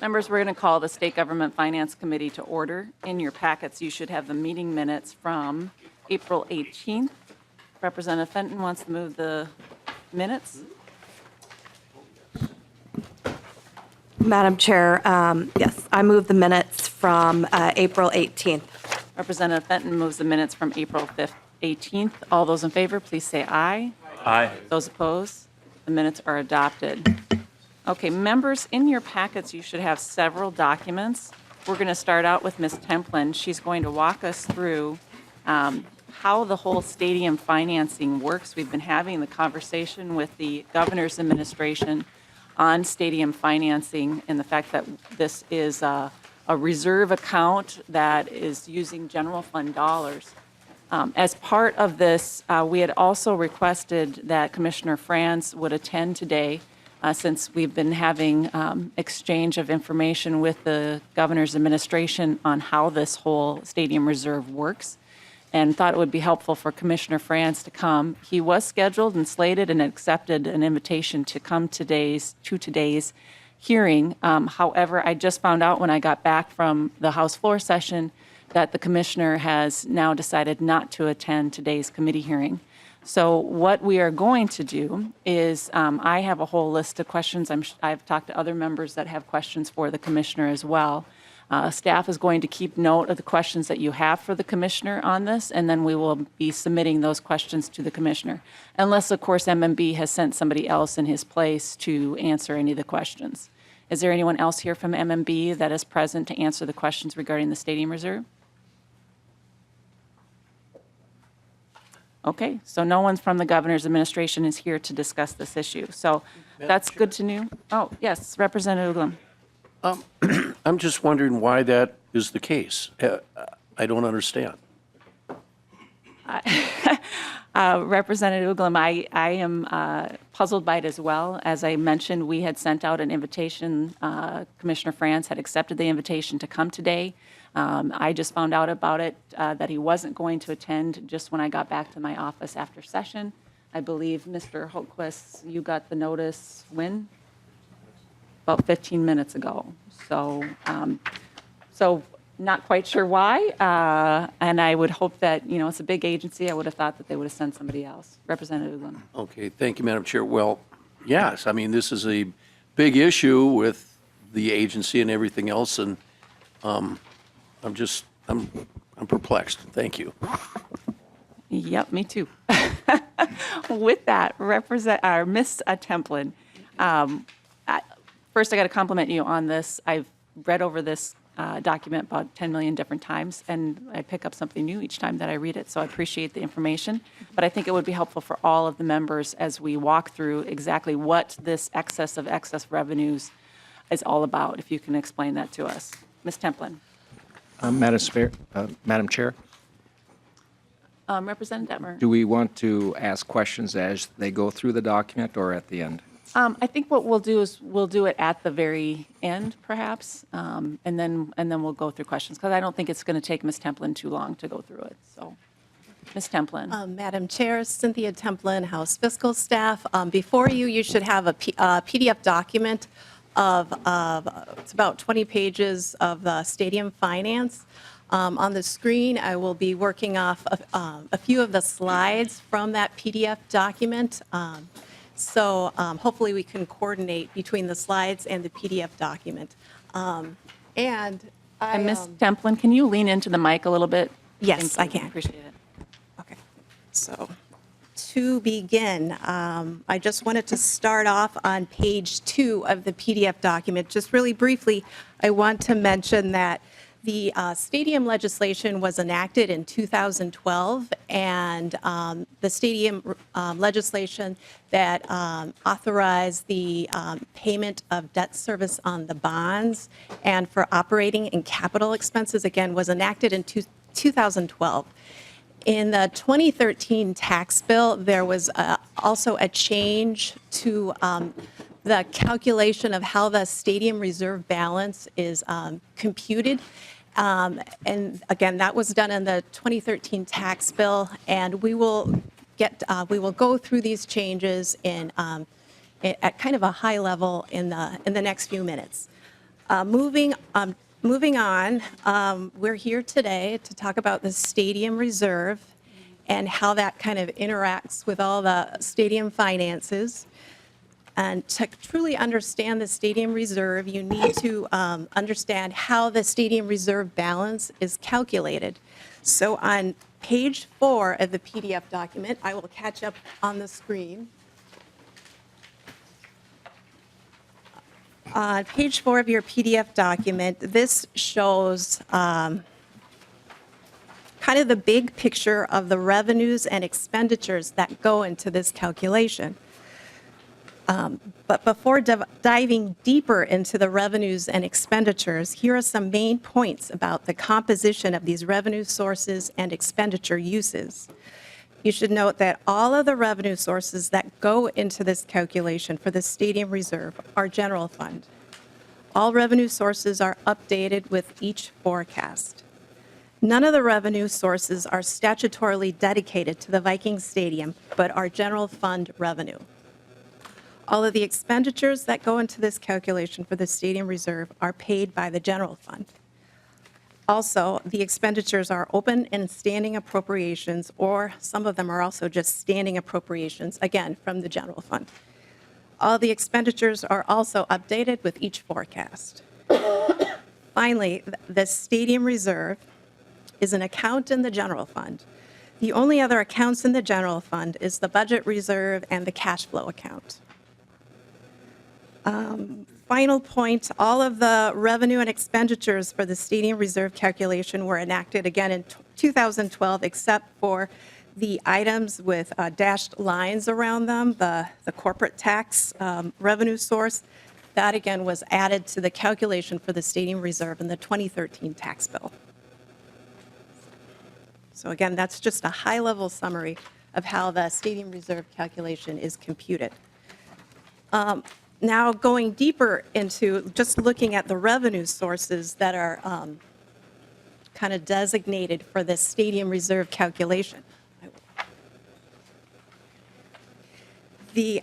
Members, we're going to call the State Government Finance Committee to order. In your packets, you should have the meeting minutes from April 18th. Representative Fenton wants to move the minutes. Madam Chair, yes, I move the minutes from April 18th. Representative Fenton moves the minutes from April 18th. All those in favor, please say aye. Aye. Those opposed, the minutes are adopted. Okay, members, in your packets, you should have several documents. We're going to start out with Ms. Templin. She's going to walk us through how the whole stadium financing works. We've been having the conversation with the governor's administration on stadium financing and the fact that this is a reserve account that is using general fund dollars. As part of this, we had also requested that Commissioner Franz would attend today since we've been having exchange of information with the governor's administration on how this whole stadium reserve works, and thought it would be helpful for Commissioner Franz to come. He was scheduled and slated and accepted an invitation to come to today's hearing. However, I just found out when I got back from the House floor session that the commissioner has now decided not to attend today's committee hearing. So what we are going to do is I have a whole list of questions. I've talked to other members that have questions for the commissioner as well. Staff is going to keep note of the questions that you have for the commissioner on this, and then we will be submitting those questions to the commissioner, unless, of course, MMB has sent somebody else in his place to answer any of the questions. Is there anyone else here from MMB that is present to answer the questions regarding the stadium reserve? Okay, so no one from the governor's administration is here to discuss this issue. So that's good to know. Oh, yes, Representative Uglum. I'm just wondering why that is the case. I don't understand. Representative Uglum, I am puzzled by it as well. As I mentioned, we had sent out an invitation. Commissioner Franz had accepted the invitation to come today. I just found out about it, that he wasn't going to attend just when I got back to my office after session. I believe, Mr. Holtquist, you got the notice when? About 15 minutes ago. So, not quite sure why, and I would hope that, it's a big agency. I would have thought that they would have sent somebody else. Representative Uglum. Okay, thank you, Madam Chair. Well, yes, I mean, this is a big issue with the agency and everything else, and I'm perplexed. Thank you. Yep, me too. With that, Ms. Templin, first I got to compliment you on this. I've read over this document about 10 million different times, and I pick up something new each time that I read it, so I appreciate the information. But I think it would be helpful for all of the members as we walk through exactly what this excess of excess revenues is all about, if you can explain that to us. Ms. Templin. Madam Chair, Representative Detmer. do we want to ask questions as they go through the document or at the end? I think what we'll do is we'll do it at the very end, perhaps, and then we'll go through questions, because I don't think it's going to take Ms. Templin too long to go through it. So, Ms. Templin. Madam Chair, Cynthia Templin, House Fiscal Staff. Before you, you should have a PDF document of it's about 20 pages of the stadium finance. On the screen, I will be working off a few of the slides from that PDF document. So hopefully we can coordinate between the slides and the PDF document. And Ms. Templin, can you lean into the mic a little bit? Yes, I can. Appreciate it. Okay. So to begin, I just wanted to start off on page 2 of the PDF document. Just really briefly, I want to mention that the stadium legislation was enacted in 2012, and the stadium legislation that authorized the payment of debt service on the bonds and for operating and capital expenses, again, was enacted in 2012. In the 2013 tax bill, there was also a change to the calculation of how the stadium reserve balance is computed. And again, that was done in the 2013 tax bill, and we will go through these changes at kind of a high level in the next few minutes. Moving on, we're here today to talk about the stadium reserve and how that kind of interacts with all the stadium finances. And to truly understand the stadium reserve, you need to understand how the stadium reserve balance is calculated. So on page 4 of the PDF document, I will catch up on the screen. On page 4 of your PDF document, this shows kind of the big picture of the revenues and expenditures that go into this calculation. But before diving deeper into the revenues and expenditures, here are some main points about the composition of these revenue sources and expenditure uses. You should note that all of the revenue sources that go into this calculation for the stadium reserve are general fund. All revenue sources are updated with each forecast. None of the revenue sources are statutorily dedicated to the Vikings Stadium, but are general fund revenue. All of the expenditures that go into this calculation for the stadium reserve are paid by the general fund. Also, the expenditures are open and standing appropriations, or some of them are also just standing appropriations, again, from the general fund. All the expenditures are also updated with each forecast. Finally, the stadium reserve is an account in the general fund. The only other accounts in the general fund is the budget reserve and the cash flow account. Final point, all of the revenue and expenditures for the stadium reserve calculation were enacted again in 2012, except for the items with dashed lines around them, the corporate tax revenue source. That again was added to the calculation for the stadium reserve in the 2013 tax bill. So again, that's just a high-level summary of how the stadium reserve calculation is computed. Now, going deeper into just looking at the revenue sources that are kind of designated for the stadium reserve calculation. These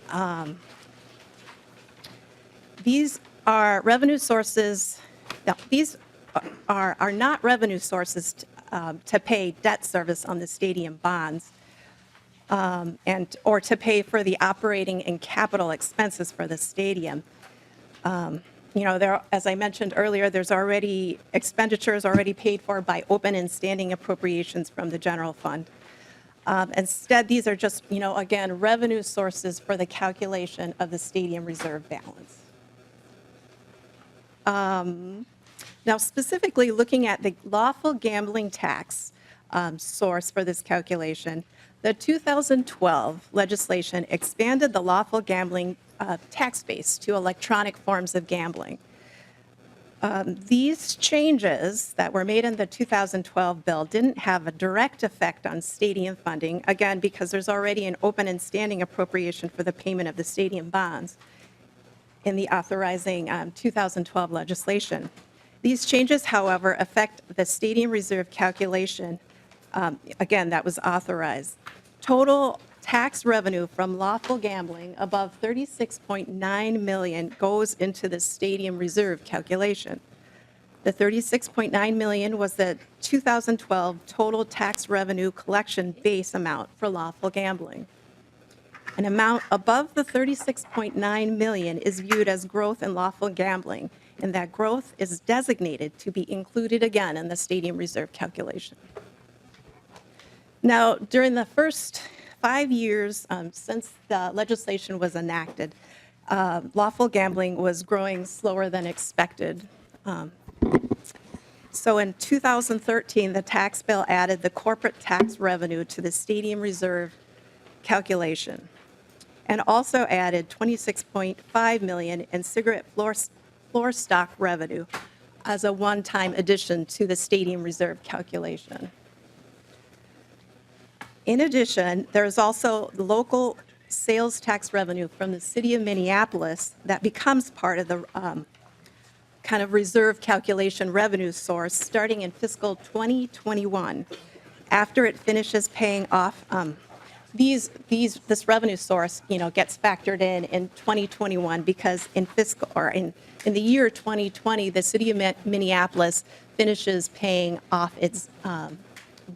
are revenue sources, no, these are not revenue sources to pay debt service on the stadium bonds. Or to pay for the operating and capital expenses for the stadium. As I mentioned earlier, there's already expenditures already paid for by open and standing appropriations from the general fund. Instead, these are just, again, revenue sources for the calculation of the stadium reserve balance. Now, specifically looking at the lawful gambling tax source for this calculation, the 2012 legislation expanded the lawful gambling tax base to electronic forms of gambling. These changes that were made in the 2012 bill didn't have a direct effect on stadium funding, again, because there's already an open and standing appropriation for the payment of the stadium bonds in the authorizing 2012 legislation. These changes, however, affect the stadium reserve calculation, again, that was authorized. Total tax revenue from lawful gambling above $36.9 million goes into the stadium reserve calculation. The $36.9 million was the 2012 total tax revenue collection base amount for lawful gambling. An amount above the $36.9 million is viewed as growth in lawful gambling, and that growth is designated to be included again in the stadium reserve calculation. Now, during the first 5 years since the legislation was enacted, lawful gambling was growing slower than expected. So in 2013, the tax bill added the corporate tax revenue to the stadium reserve calculation and also added $26.5 million in cigarette floor stock revenue as a one-time addition to the stadium reserve calculation. In addition, there is also local sales tax revenue from the city of Minneapolis that becomes part of the kind of reserve calculation revenue source starting in fiscal 2021, after it finishes paying off this revenue source, gets factored in 2021 because in the year 2020, the city of Minneapolis finishes paying off its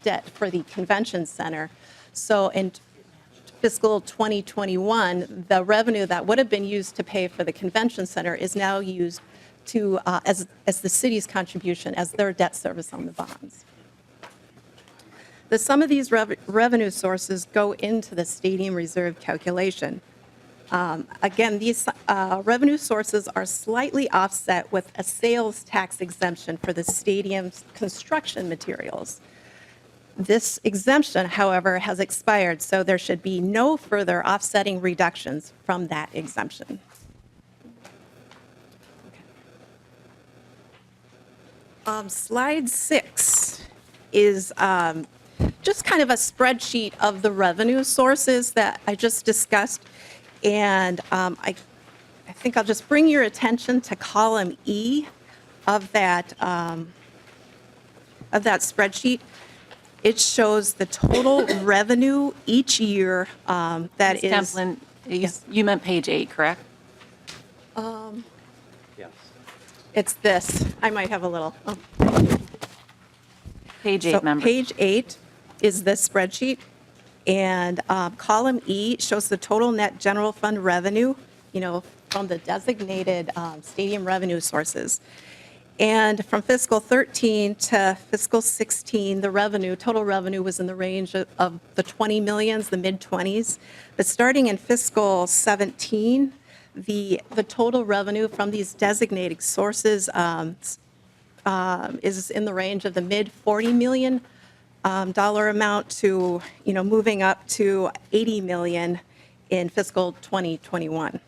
debt for the convention center. So in fiscal 2021, the revenue that would have been used to pay for the convention center is now used to as the city's contribution as their debt service on the bonds. The sum of these revenue sources go into the stadium reserve calculation. Again, these revenue sources are slightly offset with a sales tax exemption for the stadium's construction materials. This exemption, however, has expired, so there should be no further offsetting reductions from that exemption. Slide 6 is just kind of a spreadsheet of the revenue sources that I just discussed. And I think I'll just bring your attention to column E of that spreadsheet. It shows the total revenue each year that Ms. is. Templin, you meant page 8, correct? Yes. It's this. I might have a little. Page 8, So members. page 8 is this spreadsheet, and column E shows the total net general fund revenue, from the designated stadium revenue sources. And from fiscal 13 to fiscal 16, the total revenue was in the range of the 20 millions, the mid-20s. But starting in fiscal 17, the total revenue from these designated sources is in the range of the mid-40 million dollar amount to, moving up to 80 million in fiscal 2021.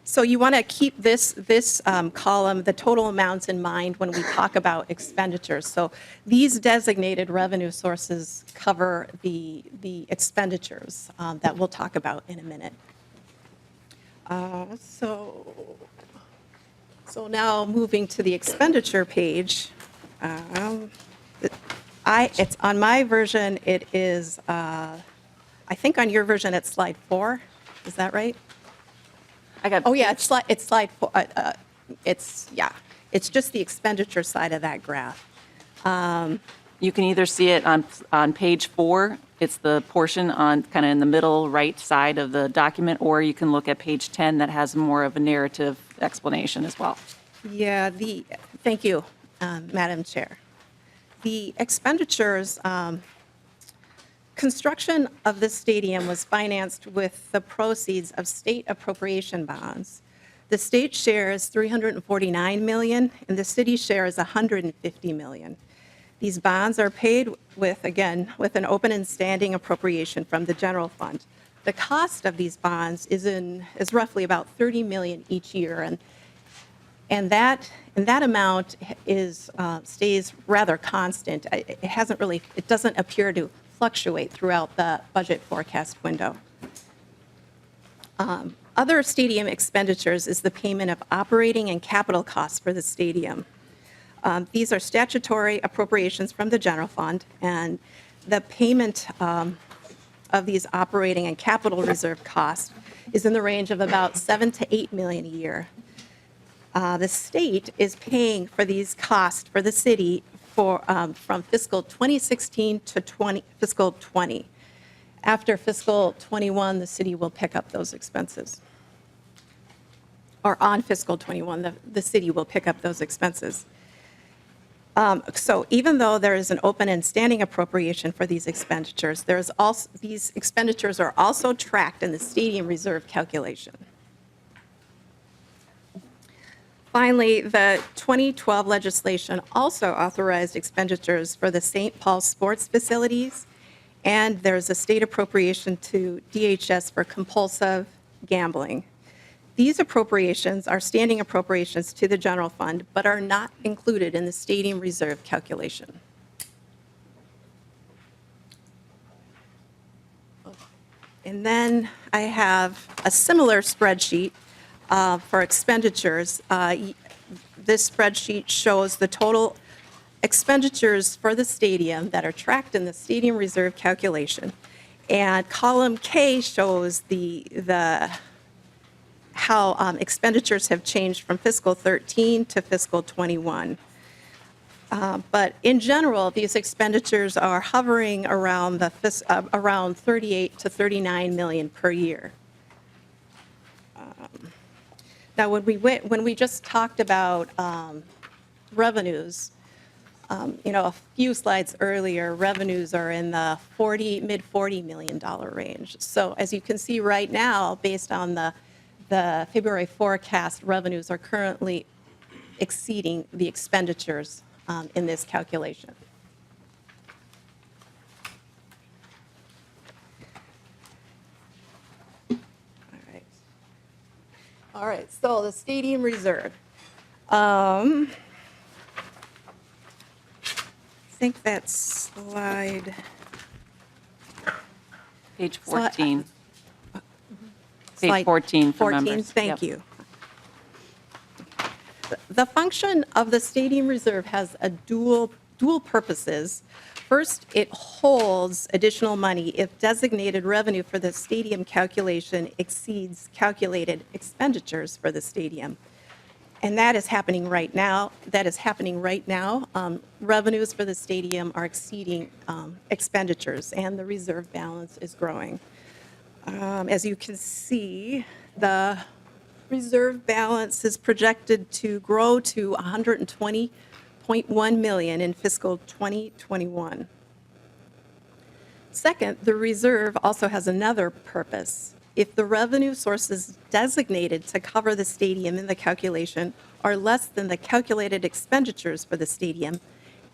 So you want to keep this column, the total amounts in mind when we talk about expenditures. So these designated revenue sources cover the expenditures that we'll talk about in a minute. So now moving to the expenditure page. It's on my version. It is. I think on your version it's slide 4. Is that right? Oh yeah, it's slide 4. It's just the expenditure side of that graph. You can either see it on page 4, it's the portion on kind of in the middle right side of the document, or you can look at page 10 that has more of a narrative explanation as well. Yeah, thank you, Madam Chair. The expenditures, construction of this stadium was financed with the proceeds of state appropriation bonds. The state share is $349 million, and the city share is $150 million. These bonds are paid with an open and standing appropriation from the general fund. The cost of these bonds is roughly about $30 million each year, and that amount stays rather constant. It doesn't appear to fluctuate throughout the budget forecast window. Other stadium expenditures is the payment of operating and capital costs for the stadium. These are statutory appropriations from the general fund, and the payment of these operating and capital reserve costs is in the range of about $7 to $8 million a year. The state is paying for these costs for the city from fiscal 2016 to fiscal 20. After fiscal 21, the city will pick up those expenses. Or on fiscal 21, the city will pick up those expenses. So even though there is an open and standing appropriation for these expenditures, these expenditures are also tracked in the stadium reserve calculation. Finally, the 2012 legislation also authorized expenditures for the St. Paul sports facilities, and there's a state appropriation to DHS for compulsive gambling. These appropriations are standing appropriations to the general fund, but are not included in the stadium reserve calculation. And then I have a similar spreadsheet for expenditures. This spreadsheet shows the total expenditures for the stadium that are tracked in the stadium reserve calculation. And column K shows how expenditures have changed from fiscal 13 to fiscal 21. But in general, these expenditures are hovering around around 38 to 39 million per year. Now, when we just talked about revenues, a few slides earlier, revenues are in the mid $40 million range. So as you can see right now, based on the February forecast, revenues are currently exceeding the expenditures in this calculation. All right, so the stadium reserve. I think that's slide. Page 14. Page Slide 14 for 14, members. thank Yep. you. The function of the stadium reserve has a dual purposes. First, it holds additional money if designated revenue for the stadium calculation exceeds calculated expenditures for the stadium. And that is happening right now. Revenues for the stadium are exceeding expenditures, and the reserve balance is growing. As you can see, the reserve balance is projected to grow to $120.1 million in fiscal 2021. Second, the reserve also has another purpose. If the revenue sources designated to cover the stadium in the calculation are less than the calculated expenditures for the stadium,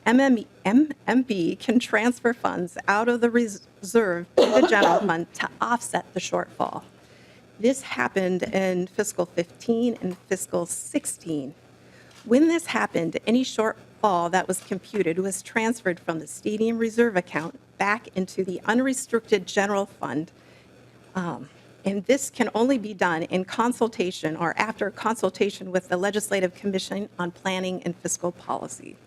MMB can transfer funds out of the reserve to the general fund to offset the shortfall. This happened in fiscal 15 and fiscal 16. When this happened, any shortfall that was computed was transferred from the stadium reserve account back into the unrestricted general fund. And this can only be done in consultation or after consultation with the Legislative Commission on Planning and Fiscal Policy.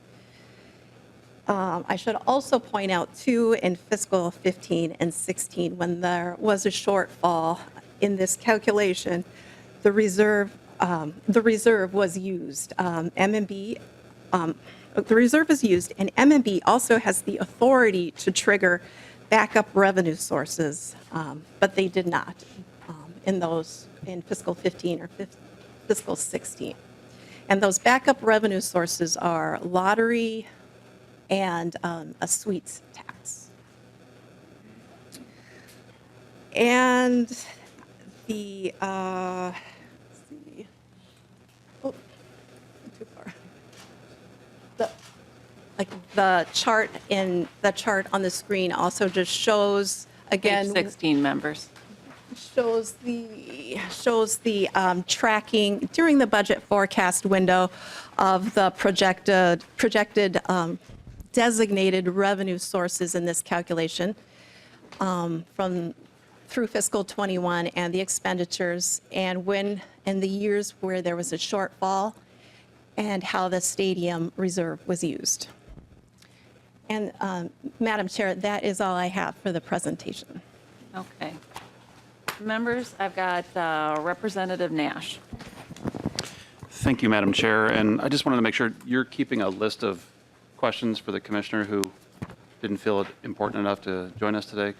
I should also point out, too, in fiscal 15 and 16, when there was a shortfall in this calculation, the reserve was used. The reserve is used, and MMB also has the authority to trigger backup revenue sources, but they did not in fiscal 15 or fiscal 16. And those backup revenue sources are lottery and a suites tax. And the, let's see, oh, too far. The chart on the screen also just shows, again, Page 16 members. shows the tracking during the budget forecast window of the projected designated revenue sources in this calculation through fiscal 21 and the expenditures, and when in the years where there was a shortfall and how the stadium reserve was used. And Madam Chair, that is all I have for the presentation. Okay. Members, I've got Representative Nash. Thank you, Madam Chair. And I just wanted to make sure you're keeping a list of questions for the commissioner who didn't feel it important enough to join us today,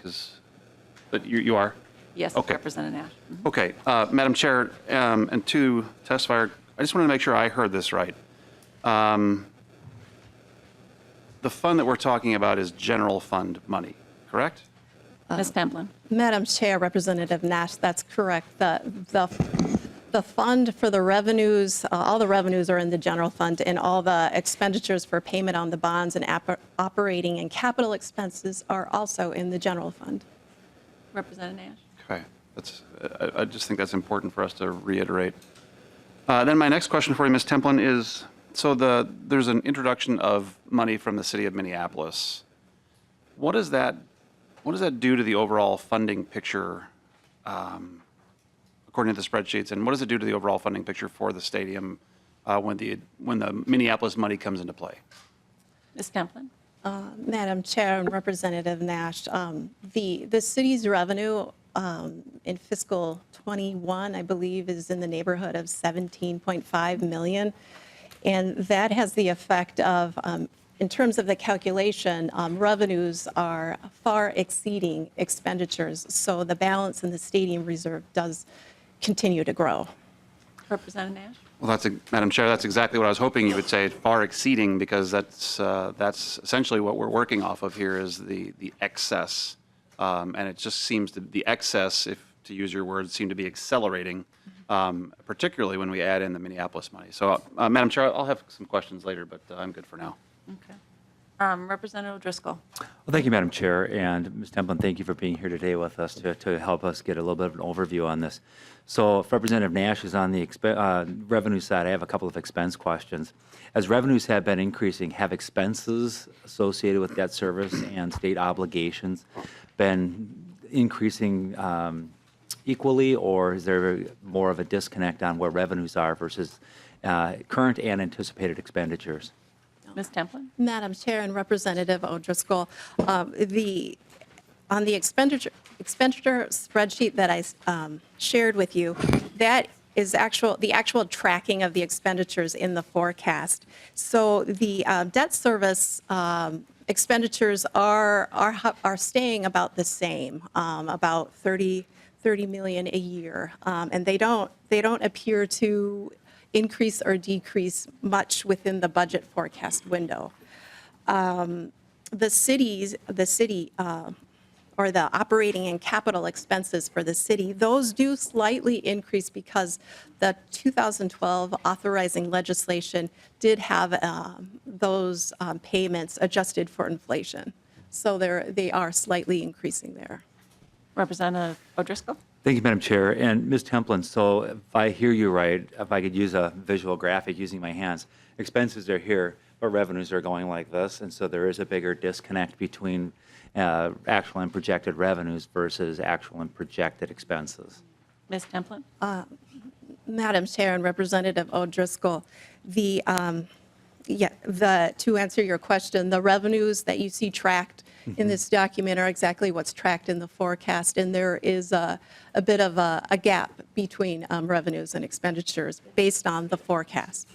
but you are? Yes, Okay. Representative Nash. Okay, Madam Chair, and to testifier, I just wanted to make sure I heard this right. The fund that we're talking about is general fund money, correct? Ms. Templin. Madam Chair, Representative Nash, that's correct. The fund for the revenues, all the revenues are in the general fund, and all the expenditures for payment on the bonds and operating and capital expenses are also in the general fund. Representative Nash. Okay, I just think that's important for us to reiterate. Then my next question for you, Ms. Templin, is, so there's an introduction of money from the city of Minneapolis. What does that do to the overall funding picture, according to the spreadsheets, and what does it do to the overall funding picture for the stadium when the Minneapolis money comes into play? Ms. Templin? Madam Chair and Representative Nash, the city's revenue in fiscal '21, I believe, is in the neighborhood of 17.5 million. And that has the effect of, in terms of the calculation, revenues are far exceeding expenditures. So the balance in the stadium reserve does continue to grow. Representative Nash? Well, Madam Chair, that's exactly what I was hoping you would say, far exceeding, because that's essentially what we're working off of here is the excess. And it just seems the excess, if to use your words, seem to be accelerating, particularly when we add in the Minneapolis money. So, Madam Chair, I'll have some questions later, but I'm good for now. Okay. Representative O'Driscoll? Well, thank you, Madam Chair, and Ms. Templin, thank you for being here today with us to help us get a little bit of an overview on this. So if Representative Nash is on the revenue side, I have a couple of expense questions. As revenues have been increasing, have expenses associated with debt service and state obligations been increasing equally, or is there more of a disconnect on where revenues are versus current and anticipated expenditures? Ms. Templin? Madam Chair and Representative O'Driscoll, on the expenditure spreadsheet that I shared with you, that is the actual tracking of the expenditures in the forecast. So the debt service expenditures are staying about the same, about 30 million a year, and they don't appear to increase or decrease much within the budget forecast window. The city, or the operating and capital expenses for the city, those do slightly increase because the 2012 authorizing legislation did have those payments adjusted for inflation. So they are slightly increasing there. Representative O'Driscoll? Thank you, Madam Chair. And Ms. Templin, so if I hear you right, if I could use a visual graphic using my hands, expenses are here, but revenues are going like this, and so there is a bigger disconnect between actual and projected revenues versus actual and projected expenses. Ms. Templin? Madam Chair and Representative O'Driscoll, to answer your question, the revenues that you see tracked in this document are exactly what's tracked in the forecast, and there is a bit of a gap between revenues and expenditures based on the forecast.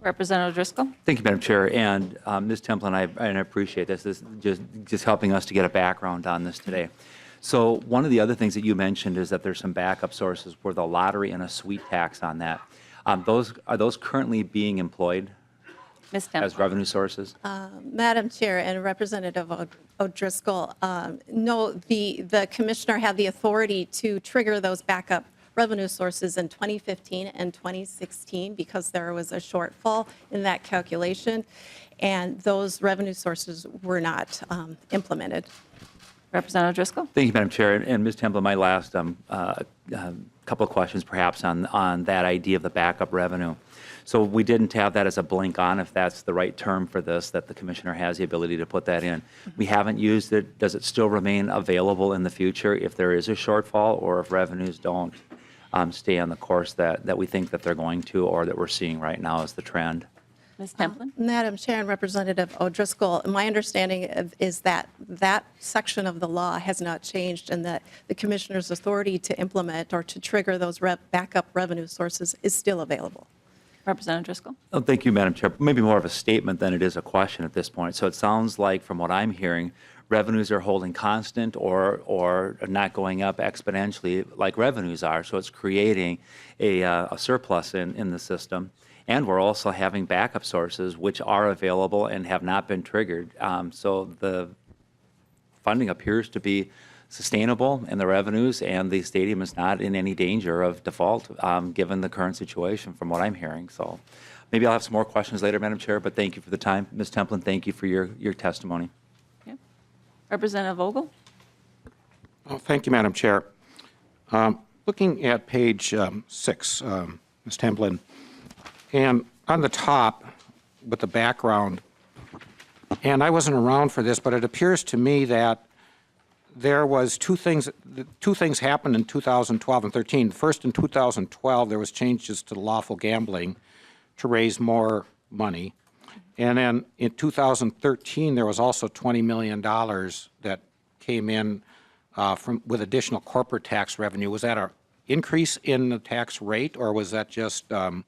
Representative O'Driscoll? Thank you, Madam Chair. And Ms. Templin, I appreciate this. This is just helping us to get a background on this today. So one of the other things that you mentioned is that there's some backup sources for the lottery and a suite tax on that. Are those currently being employed Ms. Templin? as revenue sources? Madam Chair and Representative O'Driscoll, no, the commissioner had the authority to trigger those backup revenue sources in 2015 and 2016 because there was a shortfall in that calculation, and those revenue sources were not implemented. Representative O'Driscoll? Thank you, Madam Chair. And Ms. Templin, my last couple of questions perhaps on that idea of the backup revenue. So we didn't have that as a blink on, if that's the right term for this, that the commissioner has the ability to put that in. We haven't used it. Does it still remain available in the future if there is a shortfall, or if revenues don't stay on the course that we think that they're going to, or that we're seeing right now as the trend? Ms. Templin? Madam Chair and Representative O'Driscoll, my understanding is that that section of the law has not changed, and that the commissioner's authority to implement or to trigger those backup revenue sources is still available. Representative Driscoll? Oh, thank you, Madam Chair. Maybe more of a statement than it is a question at this point. So it sounds like, from what I'm hearing, revenues are holding constant or not going up exponentially like revenues are. So it's creating a surplus in the system. And we're also having backup sources which are available and have not been triggered. So the funding appears to be sustainable in the revenues, and the stadium is not in any danger of default given the current situation from what I'm hearing. So maybe I'll have some more questions later, Madam Chair, but thank you for the time. Ms. Templin, thank you for your testimony. Okay. Representative Vogel? Oh, thank you, Madam Chair. Looking at page 6, Ms. Templin, and on the top with the background, and I wasn't around for this, but it appears to me that there was two things happened in 2012 and 13. First, in 2012, there was changes to lawful gambling to raise more money. And then in 2013, there was also $20 million that came in with additional corporate tax revenue. Was that an increase in the tax rate, or was that just a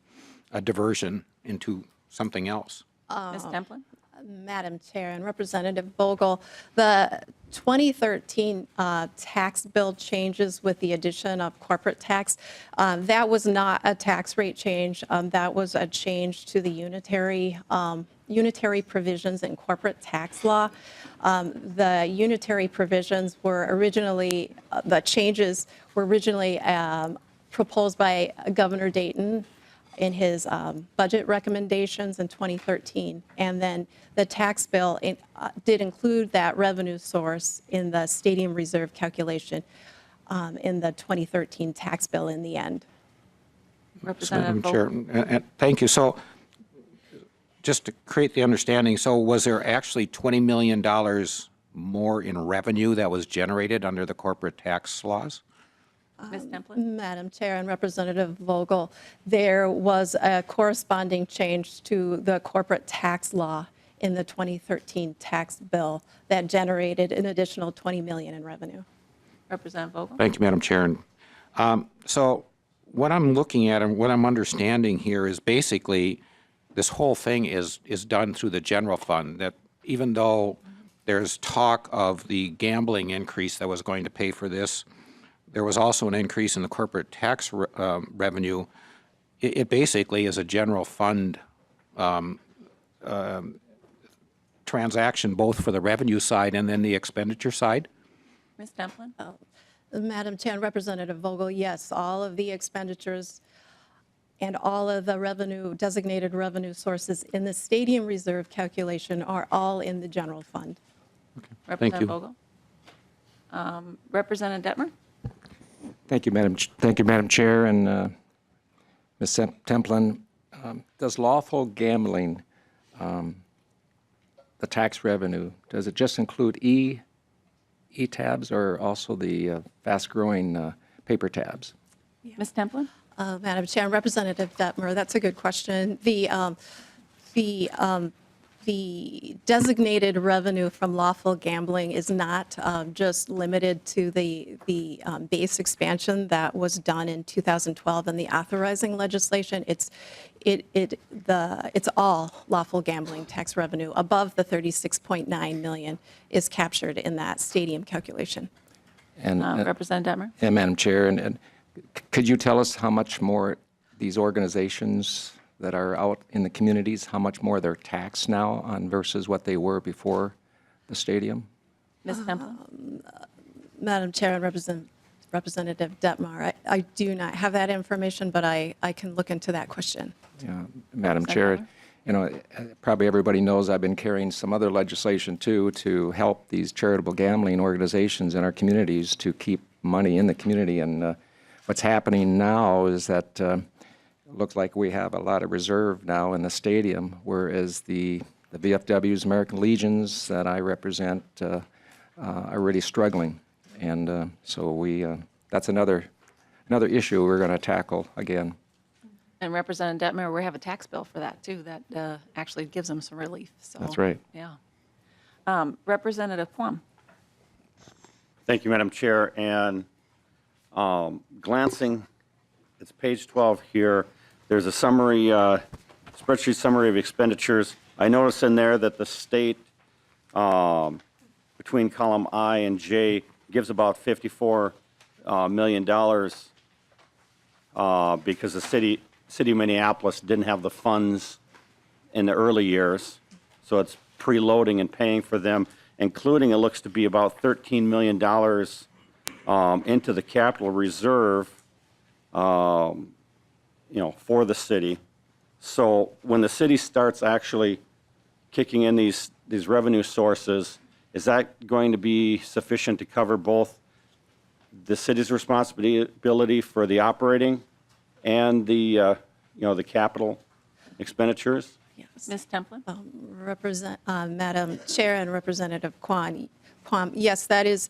diversion into something else? Ms. Templin? Madam Chair and Representative Vogel, the 2013 tax bill changes with the addition of corporate tax, that was not a tax rate change. That was a change to the unitary provisions in corporate tax law. The unitary provisions were originally, the changes were originally proposed by Governor Dayton in his budget recommendations in 2013. And then the tax bill did include that revenue source in the stadium reserve calculation in the 2013 tax bill in the end. Representative Madam Chair, Vogel? and thank you. So just to create the understanding, so was there actually $20 million more in revenue that was generated under the corporate tax laws? Ms. Templin? Madam Chair and Representative Vogel, there was a corresponding change to the corporate tax law in the 2013 tax bill that generated an additional $20 million in revenue. Representative Vogel? Thank you, Madam Chair. So what I'm looking at and what I'm understanding here is basically this whole thing is done through the general fund, that even though there's talk of the gambling increase that was going to pay for this, there was also an increase in the corporate tax revenue. It basically is a general fund transaction, both for the revenue side and then the expenditure side. Ms. Templin? Madam Chair and Representative Vogel, yes, all of the expenditures and all of the revenue, designated revenue sources in the stadium reserve calculation are all in the general fund. Representative you. Vogel? Representative Detmer? Thank you, Madam Chair, and Ms. Templin. Does lawful gambling, the tax revenue, does it just include e-tabs or also the fast-growing paper tabs? Ms. Templin? Madam Chair and Representative Detmer, that's a good question. The designated revenue from lawful gambling is not just limited to the base expansion that was done in 2012 and the authorizing legislation. It's all lawful gambling tax revenue above the 36.9 million is captured in that stadium calculation. And Representative Detmer? and Madam Chair, and could you tell us how much more these organizations that are out in the communities, how much more they're taxed now on versus what they were before the stadium? Ms. Templin? Madam Chair and Representative Detmer, I do not have that information, but I can look into that question. Yeah, Madam Chair, you know, probably everybody knows I've been carrying some other legislation too to help these charitable gambling organizations in our communities to keep money in the community. And what's happening now is that it looks like we have a lot of reserve now in the stadium, whereas the VFWs, American Legions that I represent are really struggling. And so that's another issue we're going to tackle again. And Representative Detmer, we have a tax bill for that, too, that actually gives them some relief. So, That's right. Yeah. Representative Plum? Thank you, Madam Chair. And glancing, it's page 12 here. There's a summary, spreadsheet summary of expenditures. I notice in there that the state, between column I and J, gives about $54 million because the city of Minneapolis didn't have the funds in the early years. So it's preloading and paying for them, including it looks to be about $13 million into the capital reserve, for the city. So when the city starts actually kicking in these revenue sources, is that going to be sufficient to cover both the city's responsibility for the operating and the capital expenditures? Ms. Templin? Madam Chair and Representative Kwon, yes, that is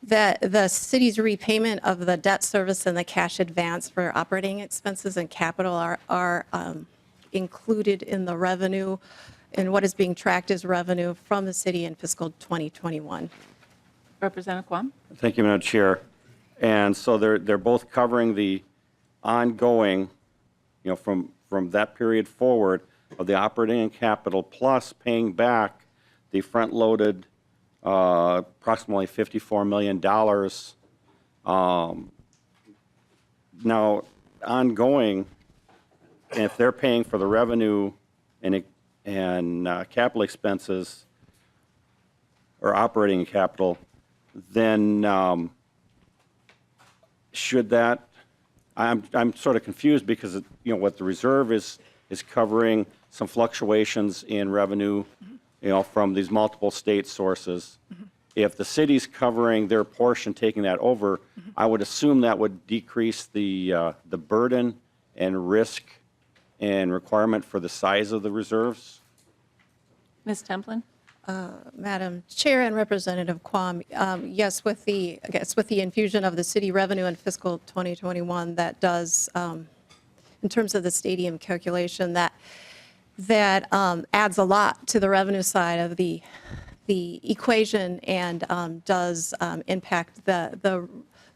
the city's repayment of the debt service and the cash advance for operating expenses and capital are included in the revenue and what is being tracked as revenue from the city in fiscal 2021. Representative Quam? Thank you, Madam Chair. And so they're both covering the ongoing, from that period forward of the operating and capital, plus paying back the front-loaded approximately $54 million. Now, ongoing, if they're paying for the revenue and capital expenses or operating capital, then should that, I'm sort of confused because, what the reserve is covering some fluctuations in revenue, from these multiple state sources. If the city's covering their portion, taking that over, I would assume that would decrease the burden and risk and requirement for the size of the reserves. Ms. Templin? Madam Chair and Representative Quam, yes, with the infusion of the city revenue in fiscal 2021, that does, in terms of the stadium calculation, that adds a lot to the revenue side of the equation and does impact the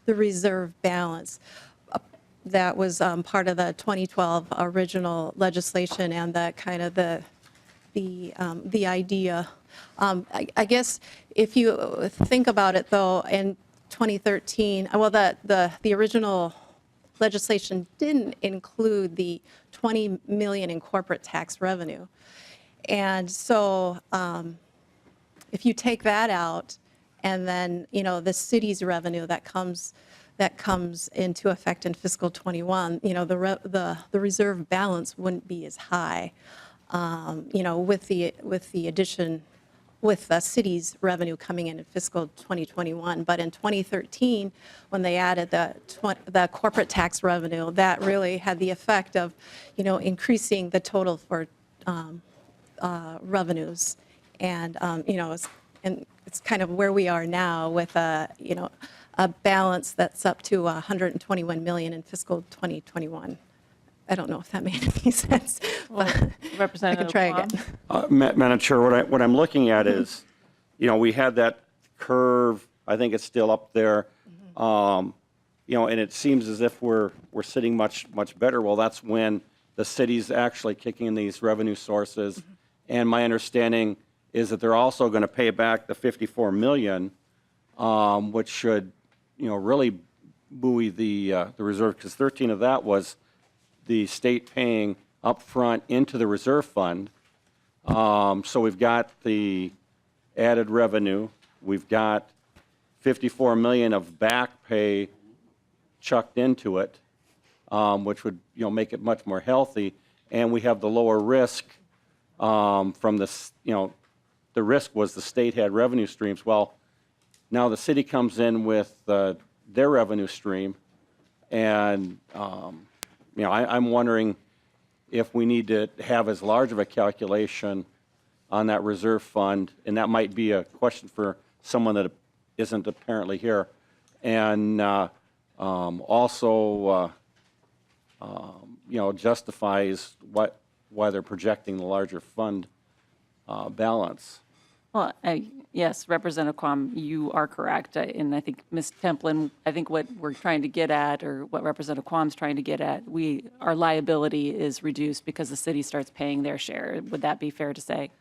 reserve balance. That was part of the 2012 original legislation and the kind of the idea. I guess if you think about it, though, in 2013, well, the original legislation didn't include the $20 million in corporate tax revenue. And so if you take that out and then, the city's revenue that comes into effect in fiscal 21, the reserve balance wouldn't be as high, with the addition, with the city's revenue coming in fiscal 2021. But in 2013, when they added the corporate tax revenue, that really had the effect of, increasing the total for revenues. And, it's kind of where we are now with a balance that's up to $121 million in fiscal 2021. I don't know if that made any sense, but I can try again. Madam Chair, what I'm looking at is, we had that curve. I think it's still up there. And it seems as if we're sitting much better. Well, that's when the city's actually kicking in these revenue sources. And my understanding is that they're also going to pay back the $54 million, which should, really buoy the reserve, because 13 of that was the state paying up front into the reserve fund. So we've got the added revenue. We've got $54 million of back pay chucked into it, which would, make it much more healthy. And we have the lower risk from this, the risk was the state had revenue streams. Well, now the city comes in with their revenue stream, and I'm wondering if we need to have as large of a calculation on that reserve fund, and that might be a question for someone that isn't apparently here, and also justifies why they're projecting the larger fund balance. Well, yes, Representative Quam, you are correct. And I think, Ms. Templin, I think what we're trying to get at, or what Representative Quam's trying to get at, our liability is reduced because the city starts paying their share. Would that be fair to say?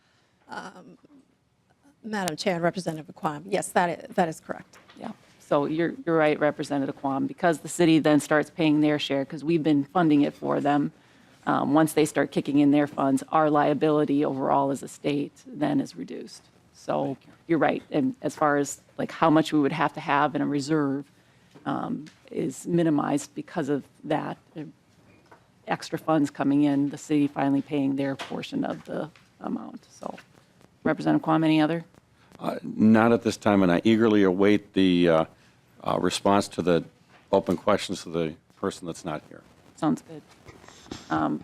Madam Chair and Representative Quam, yes, that is correct. Yeah. So you're right, Representative Quam, because the city then starts paying their share, because we've been funding it for them. Once they start kicking in their funds, our liability overall as a state then is reduced. So you're right. And as far as like how much we would have to have in a reserve is minimized because of that extra funds coming in, the city finally paying their portion of the amount. So Representative Quam, any other? Not at this time, and I eagerly await the response to the open questions to the person that's not here. Sounds good.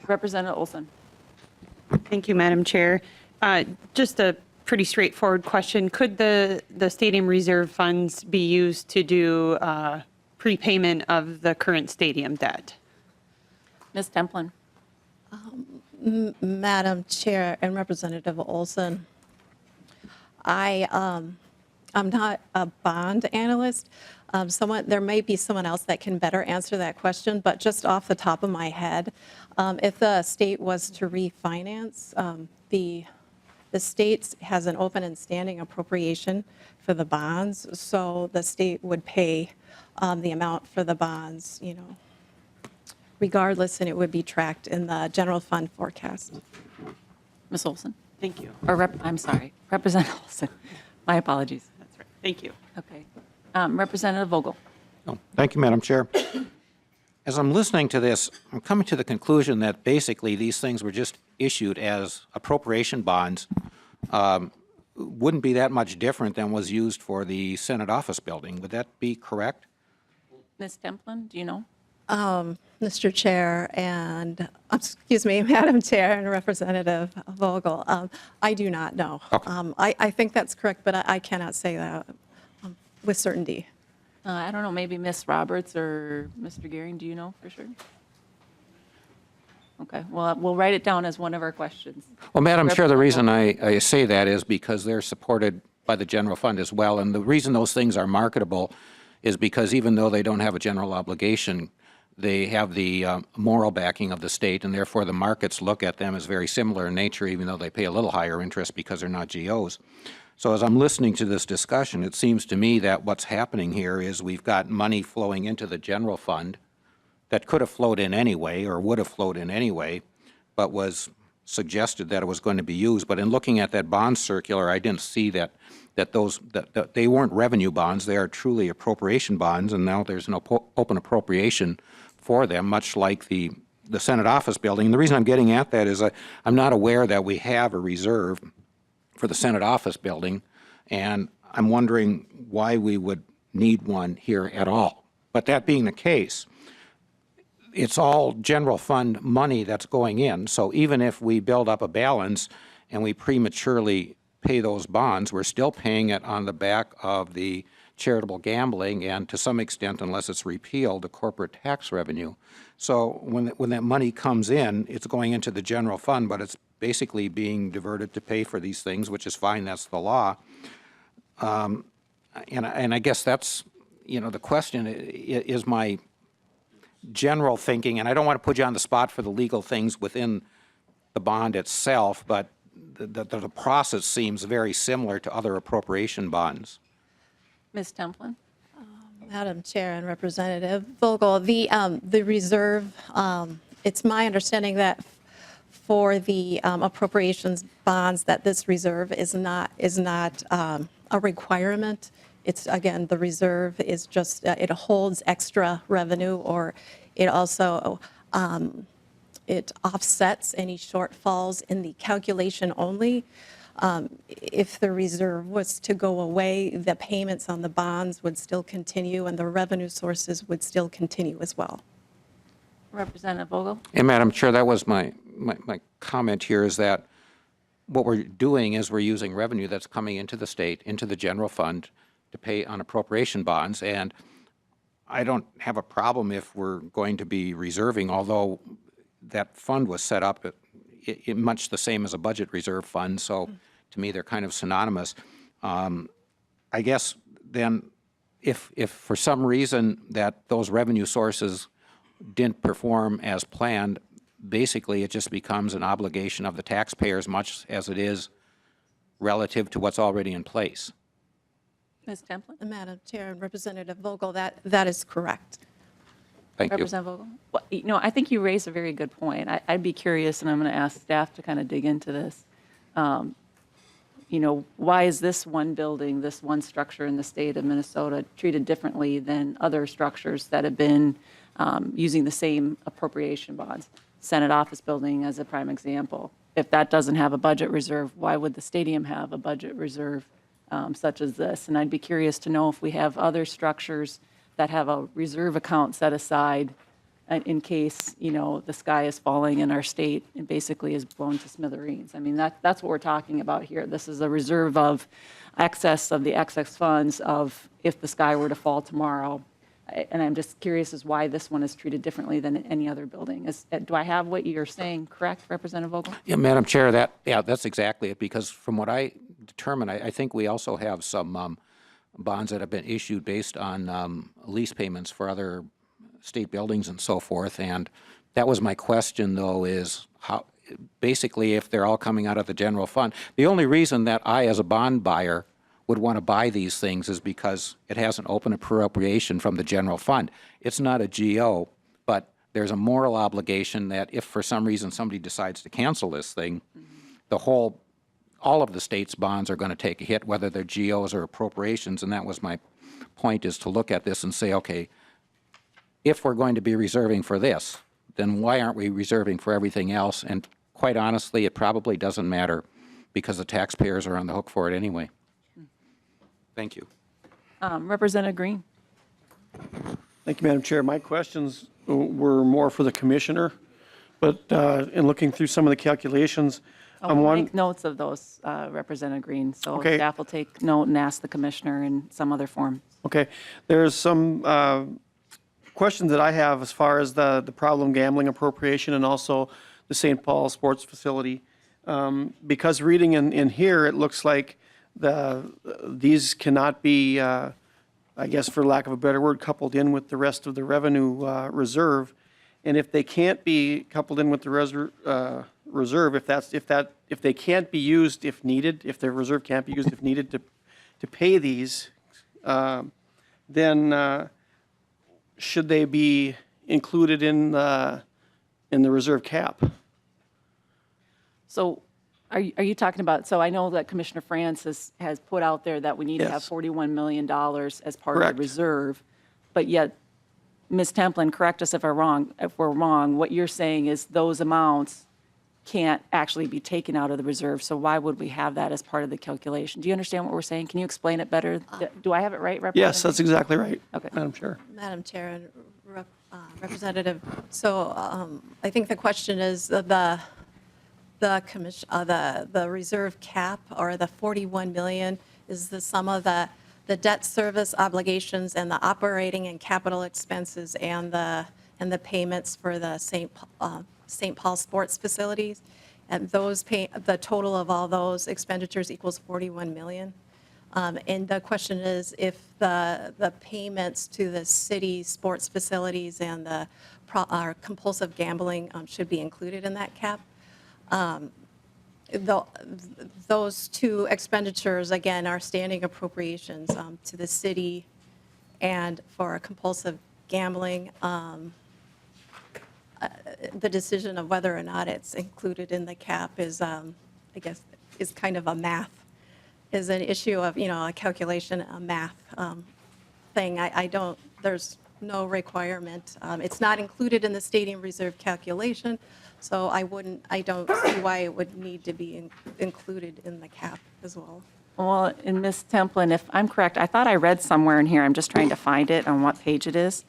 Representative Olson. Thank you, Madam Chair. Just a pretty straightforward question. Could the stadium reserve funds be used to do prepayment of the current stadium debt? Ms. Templin. Madam Chair and Representative Olson, I'm not a bond analyst. There may be someone else that can better answer that question, but just off the top of my head, if the state was to refinance, the state has an open and standing appropriation for the bonds, so the state would pay the amount for the bonds, regardless, and it would be tracked in the general fund forecast. Ms. Olson? Thank you. I'm sorry, Representative Olson. My apologies. That's right. Thank you. Okay. Representative Vogel? Oh, thank you, Madam Chair. As I'm listening to this, I'm coming to the conclusion that basically these things were just issued as appropriation bonds. Wouldn't be that much different than was used for the Senate office building. Would that be correct? Ms. Templin, do you know? Mr. Chair and, excuse me, Madam Chair and Representative Vogel, I do not know. Okay. I think that's correct, but I cannot say that with certainty. I don't know, maybe Ms. Roberts or Mr. Gearing, do you know for sure? Okay, well, we'll write it down as one of our questions. Well, Madam Chair, the reason I say that is because they're supported by the general fund as well. And the reason those things are marketable is because even though they don't have a general obligation, they have the moral backing of the state, and therefore the markets look at them as very similar in nature, even though they pay a little higher interest because they're not GOs. So as I'm listening to this discussion, it seems to me that what's happening here is we've got money flowing into the general fund that could have flowed in anyway or would have flowed in anyway, but was suggested that it was going to be used. But in looking at that bond circular, I didn't see that they weren't revenue bonds. They are truly appropriation bonds, and now there's an open appropriation for them, much like the Senate office building. And the reason I'm getting at that is I'm not aware that we have a reserve for the Senate office building, and I'm wondering why we would need one here at all. But that being the case, it's all general fund money that's going in. So even if we build up a balance and we prematurely pay those bonds, we're still paying it on the back of the charitable gambling and, to some extent, unless it's repealed, the corporate tax revenue. So when that money comes in, it's going into the general fund, but it's basically being diverted to pay for these things, which is fine. That's the law. And I guess that's, the question is my general thinking, and I don't want to put you on the spot for the legal things within the bond itself, but the process seems very similar to other appropriation bonds. Ms. Templin? Madam Chair and Representative Vogel, the reserve, it's my understanding that for the appropriations bonds that this reserve is not a requirement. It's, again, the reserve is just, it holds extra revenue, or it also, it offsets any shortfalls in the calculation only. If the reserve was to go away, the payments on the bonds would still continue and the revenue sources would still continue as well. Representative Vogel? And Madam Chair, that was my comment here, is that what we're doing is we're using revenue that's coming into the state, into the general fund, to pay on appropriation bonds. And I don't have a problem if we're going to be reserving, although that fund was set up much the same as a budget reserve fund, so to me they're kind of synonymous. I guess then if for some reason that those revenue sources didn't perform as planned, basically it just becomes an obligation of the taxpayers, much as it is relative to what's already in place. Ms. Templin? Madam Chair and Representative Vogel, that is correct. Thank you. Representative Vogel? Well, I think you raised a very good point. I'd be curious, and I'm going to ask staff to kind of dig into this. Why is this one building, this one structure in the state of Minnesota treated differently than other structures that have been using the same appropriation bonds? Senate office building as a prime example. If that doesn't have a budget reserve, why would the stadium have a budget reserve such as this? And I'd be curious to know if we have other structures that have a reserve account set aside in case, the sky is falling in our state and basically is blown to smithereens. I mean, that's what we're talking about here. This is a reserve of excess funds of if the sky were to fall tomorrow, And I'm just curious as why this one is treated differently than any other building. Do I have what you're saying correct, Representative Vogel? Yeah, Madam Chair, that's exactly it, because from what I determined, I think we also have some bonds that have been issued based on lease payments for other state buildings and so forth, and that was my question, though, is how, basically, if they're all coming out of the general fund. The only reason that I, as a bond buyer, would want to buy these things is because it has an open appropriation from the general fund. It's not a GO, but there's a moral obligation that if for some reason somebody decides to cancel this thing, all of the state's bonds are going to take a hit, whether they're GOs or appropriations, and that was my point, is to look at this and say, okay, if we're going to be reserving for this, then why aren't we reserving for everything else? And quite honestly, it probably doesn't matter because the taxpayers are on the hook for it anyway. Thank you. Representative Green. Thank you, Madam Chair. My questions were more for the commissioner, but in looking through some of the calculations, We'll make notes of those, Representative Green. So Okay. staff will take note and ask the commissioner in some other form. Okay, there's some questions that I have as far as the problem gambling appropriation and also the St. Paul Sports Facility. Because reading in here, it looks like these cannot be, I guess for lack of a better word, coupled in with the rest of the revenue reserve. And if they can't be coupled in with the reserve, if they can't be used if needed, if the reserve can't be used if needed to pay these, then should they be included in the reserve cap? So are you talking about, so I know that Commissioner France has put out there that we need to have Yes. $41 million as part of Correct. the reserve, but yet, Ms. Templin, correct us if we're wrong, what you're saying is those amounts can't actually be taken out of the reserve, so why would we have that as part of the calculation? Do you understand what we're saying? Can you explain it better? Do I have it right, Representative? Yes, that's exactly right, Okay. Madam Chair. Madam Chair and Representative, so I think the question is the reserve cap, or the 41 million, is the sum of the debt service obligations and the operating and capital expenses and the payments for the St. Paul sports facilities. And the total of all those expenditures equals 41 million. And the question is if the payments to the city sports facilities and the compulsive gambling should be included in that cap. Those two expenditures, again, are standing appropriations to the city, and for compulsive gambling, the decision of whether or not it's included in the cap is, I guess, is kind of is an issue of, a calculation, a math thing. There's no requirement. It's not included in the stadium reserve calculation, so I don't see why it would need to be included in the cap as well. Well, and Ms. Templin, if I'm correct, I thought I read somewhere in here, I'm just trying to find it on what page it is.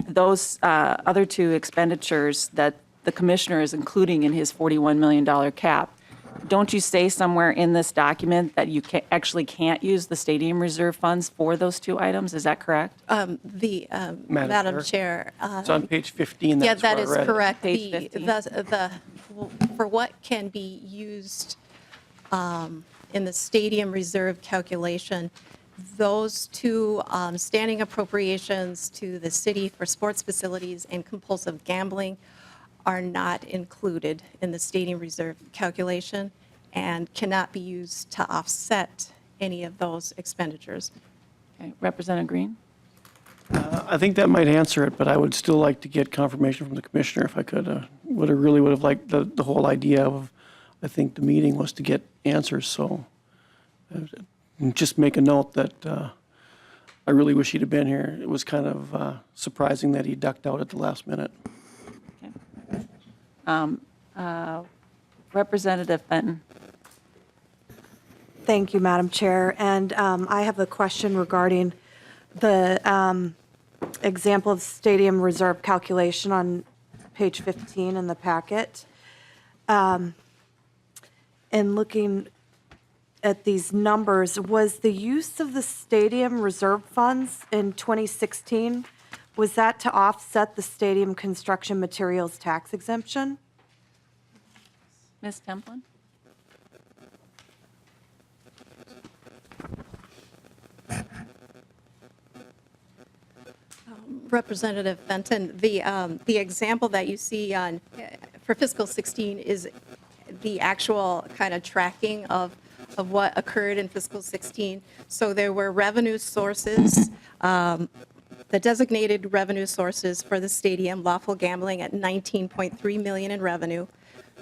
Those other two expenditures that the commissioner is including in his $41 million cap, don't you say somewhere in this document that you actually can't use the stadium reserve funds for those two items? Is that correct? Madam Chair. It's on page 15, Yeah, that's where that I is read it. correct. Page 15. For what can be used in the stadium reserve calculation, those two standing appropriations to the city for sports facilities and compulsive gambling are not included in the stadium reserve calculation and cannot be used to offset any of those expenditures. Okay, Representative Green? I think that might answer it, but I would still like to get confirmation from the commissioner if I could. Would have liked the whole idea of, I think the meeting was to get answers, so just make a note that I really wish he'd have been here. It was kind of surprising that he ducked out at the last minute. Representative Fenton? Thank you, Madam Chair. And I have a question regarding the example of stadium reserve calculation on page 15 in the packet. And looking at these numbers, was the use of the stadium reserve funds in 2016, Was that to offset the stadium construction materials tax exemption? Ms. Templin? Representative Fenton, the example that you see on, for fiscal 16 is the actual kind of tracking of what occurred in fiscal 16. So there were revenue sources, the designated revenue sources for the stadium, lawful gambling at 19.3 million in revenue,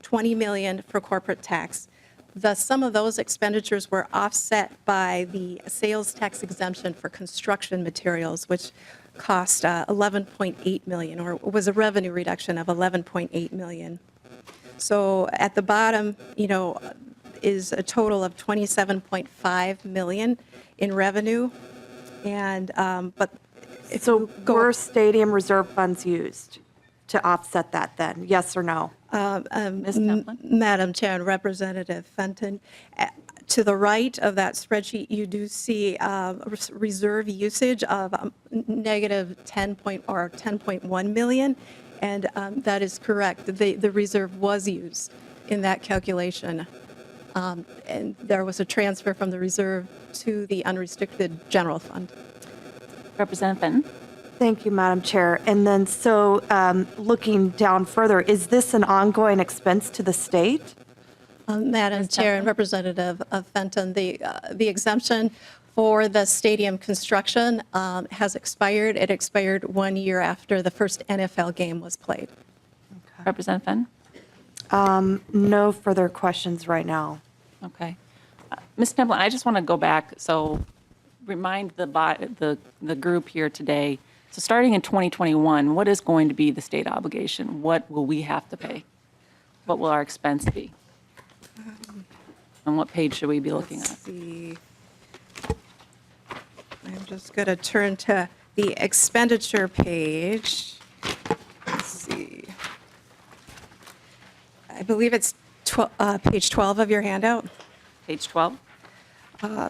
20 million for corporate tax. The sum of those expenditures were offset by the sales tax exemption for construction materials, which cost 11.8 million, or was a revenue reduction of 11.8 million. So at the bottom, is a total of 27.5 million in revenue, and but So were stadium reserve funds used to offset that then? Yes or no? Ms. Templin? Madam Chair and Representative Fenton, to the right of that spreadsheet, you do see reserve usage of negative 10.1 million, and that is correct. The reserve was used in that calculation, and there was a transfer from the reserve to the unrestricted general fund. Representative Fenton? Thank you, Madam Chair. And then, so looking down further, is this an ongoing expense to the state? Madam Chair and Representative Fenton, the exemption for the stadium construction has expired. It expired 1 year after the first NFL game was played. Representative Fenton? No further questions right now. Okay. Ms. Templin, I just want to go back, so remind the group here today, so starting in 2021, what is going to be the state obligation? What will we have to pay? What will our expense be? On what page should we be looking Let's at? see. I'm just going to turn to the expenditure page. Let's see. I believe it's page 12 of your handout. Page 12?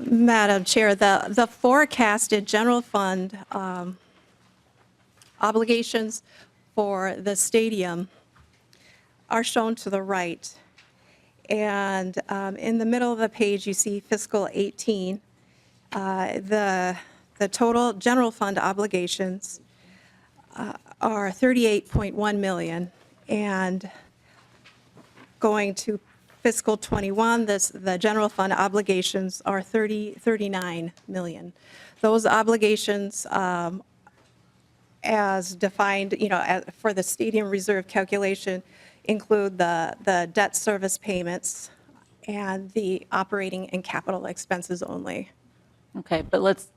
Madam Chair, the forecasted general fund obligations for the stadium are shown to the right. And in the middle of the page, you see fiscal 18. The total general fund obligations are 38.1 million. And going to fiscal 21, the general fund obligations are 39 million. Those obligations, as defined, for the stadium reserve calculation, include the debt service payments and the operating and capital expenses only. Okay, but let's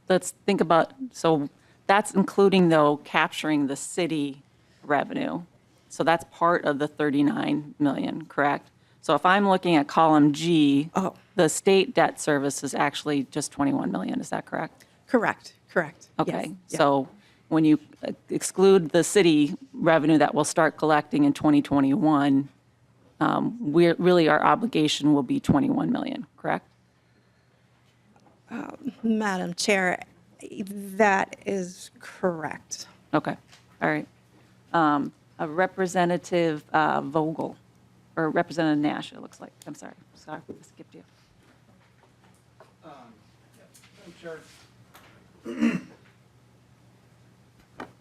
think about, so that's including, though, capturing the city revenue. So that's part of the 39 million, correct? So if I'm looking at column G, the state debt service is actually just 21 million, is that correct? Correct. Okay, Yes. so when you exclude the city revenue that we'll start collecting in 2021, our obligation will be 21 million, correct? Madam Chair, that is correct. Okay, all right. A Representative Vogel, or Representative Nash, it looks like. I'm sorry, I skipped you.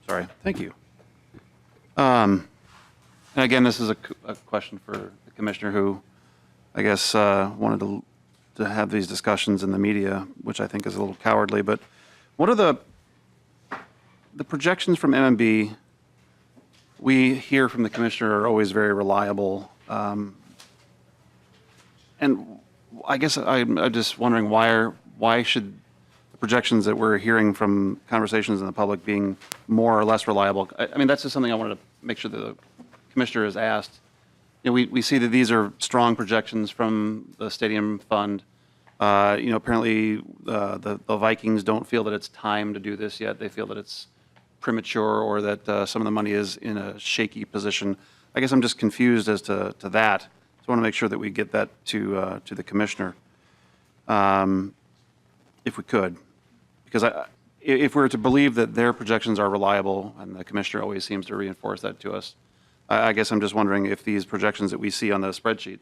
Sorry, thank you. And again, this is a question for the commissioner who, I guess, wanted to have these discussions in the media, which I think is a little cowardly, but what are the projections from MMB we hear from the commissioner are always very reliable. And I guess I'm just wondering why should the projections that we're hearing from conversations in the public being more or less reliable? I mean, that's just something I wanted to make sure the commissioner has asked. We see that these are strong projections from the stadium fund. Apparently the Vikings don't feel that it's time to do this yet. They feel that it's premature or that some of the money is in a shaky position. I guess I'm just confused as to that. So I want to make sure that we get that to the commissioner, if we could, because if we're to believe that their projections are reliable, and the commissioner always seems to reinforce that to us, I guess I'm just wondering if these projections that we see on the spreadsheet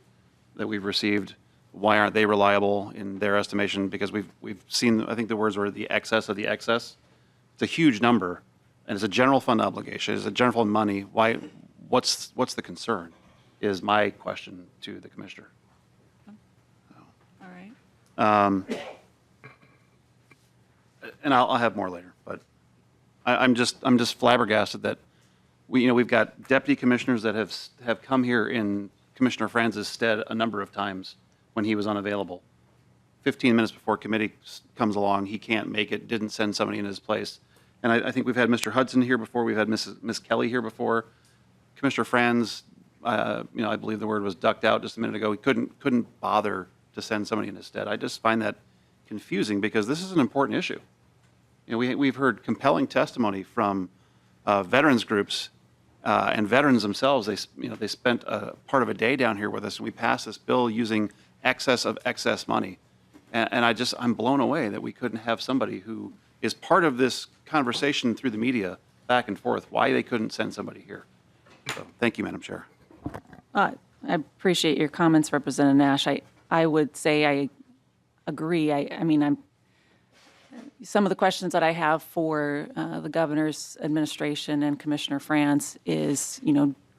that we've received, why aren't they reliable in their estimation? Because we've seen, I think the words were the excess of the excess. It's a huge number, and it's a general fund obligation. It's a general fund money. Why? What's the concern? Is my question to the commissioner. All right. And I'll have more later, but I'm just flabbergasted that we've got deputy commissioners that have come here in Commissioner Franz's stead a number of times when he was unavailable. 15 minutes before committee comes along, he can't make it, didn't send somebody in his place. And I think we've had Mr. Hudson here before, we've had Miss Kelly here before. Commissioner Franz, I believe the word was ducked out just a minute ago. He couldn't bother to send somebody in his stead. I just find that confusing because this is an important issue. We've heard compelling testimony from veterans groups and veterans themselves. They spent a part of a day down here with us, and we passed this bill using excess of excess money. And I'm blown away that we couldn't have somebody who is part of this conversation through the media back and forth, why they couldn't send somebody here. So, thank you, Madam Chair. I appreciate your comments, Representative Nash. I would say I agree. Some of the questions that I have for the governor's administration and Commissioner Franz is,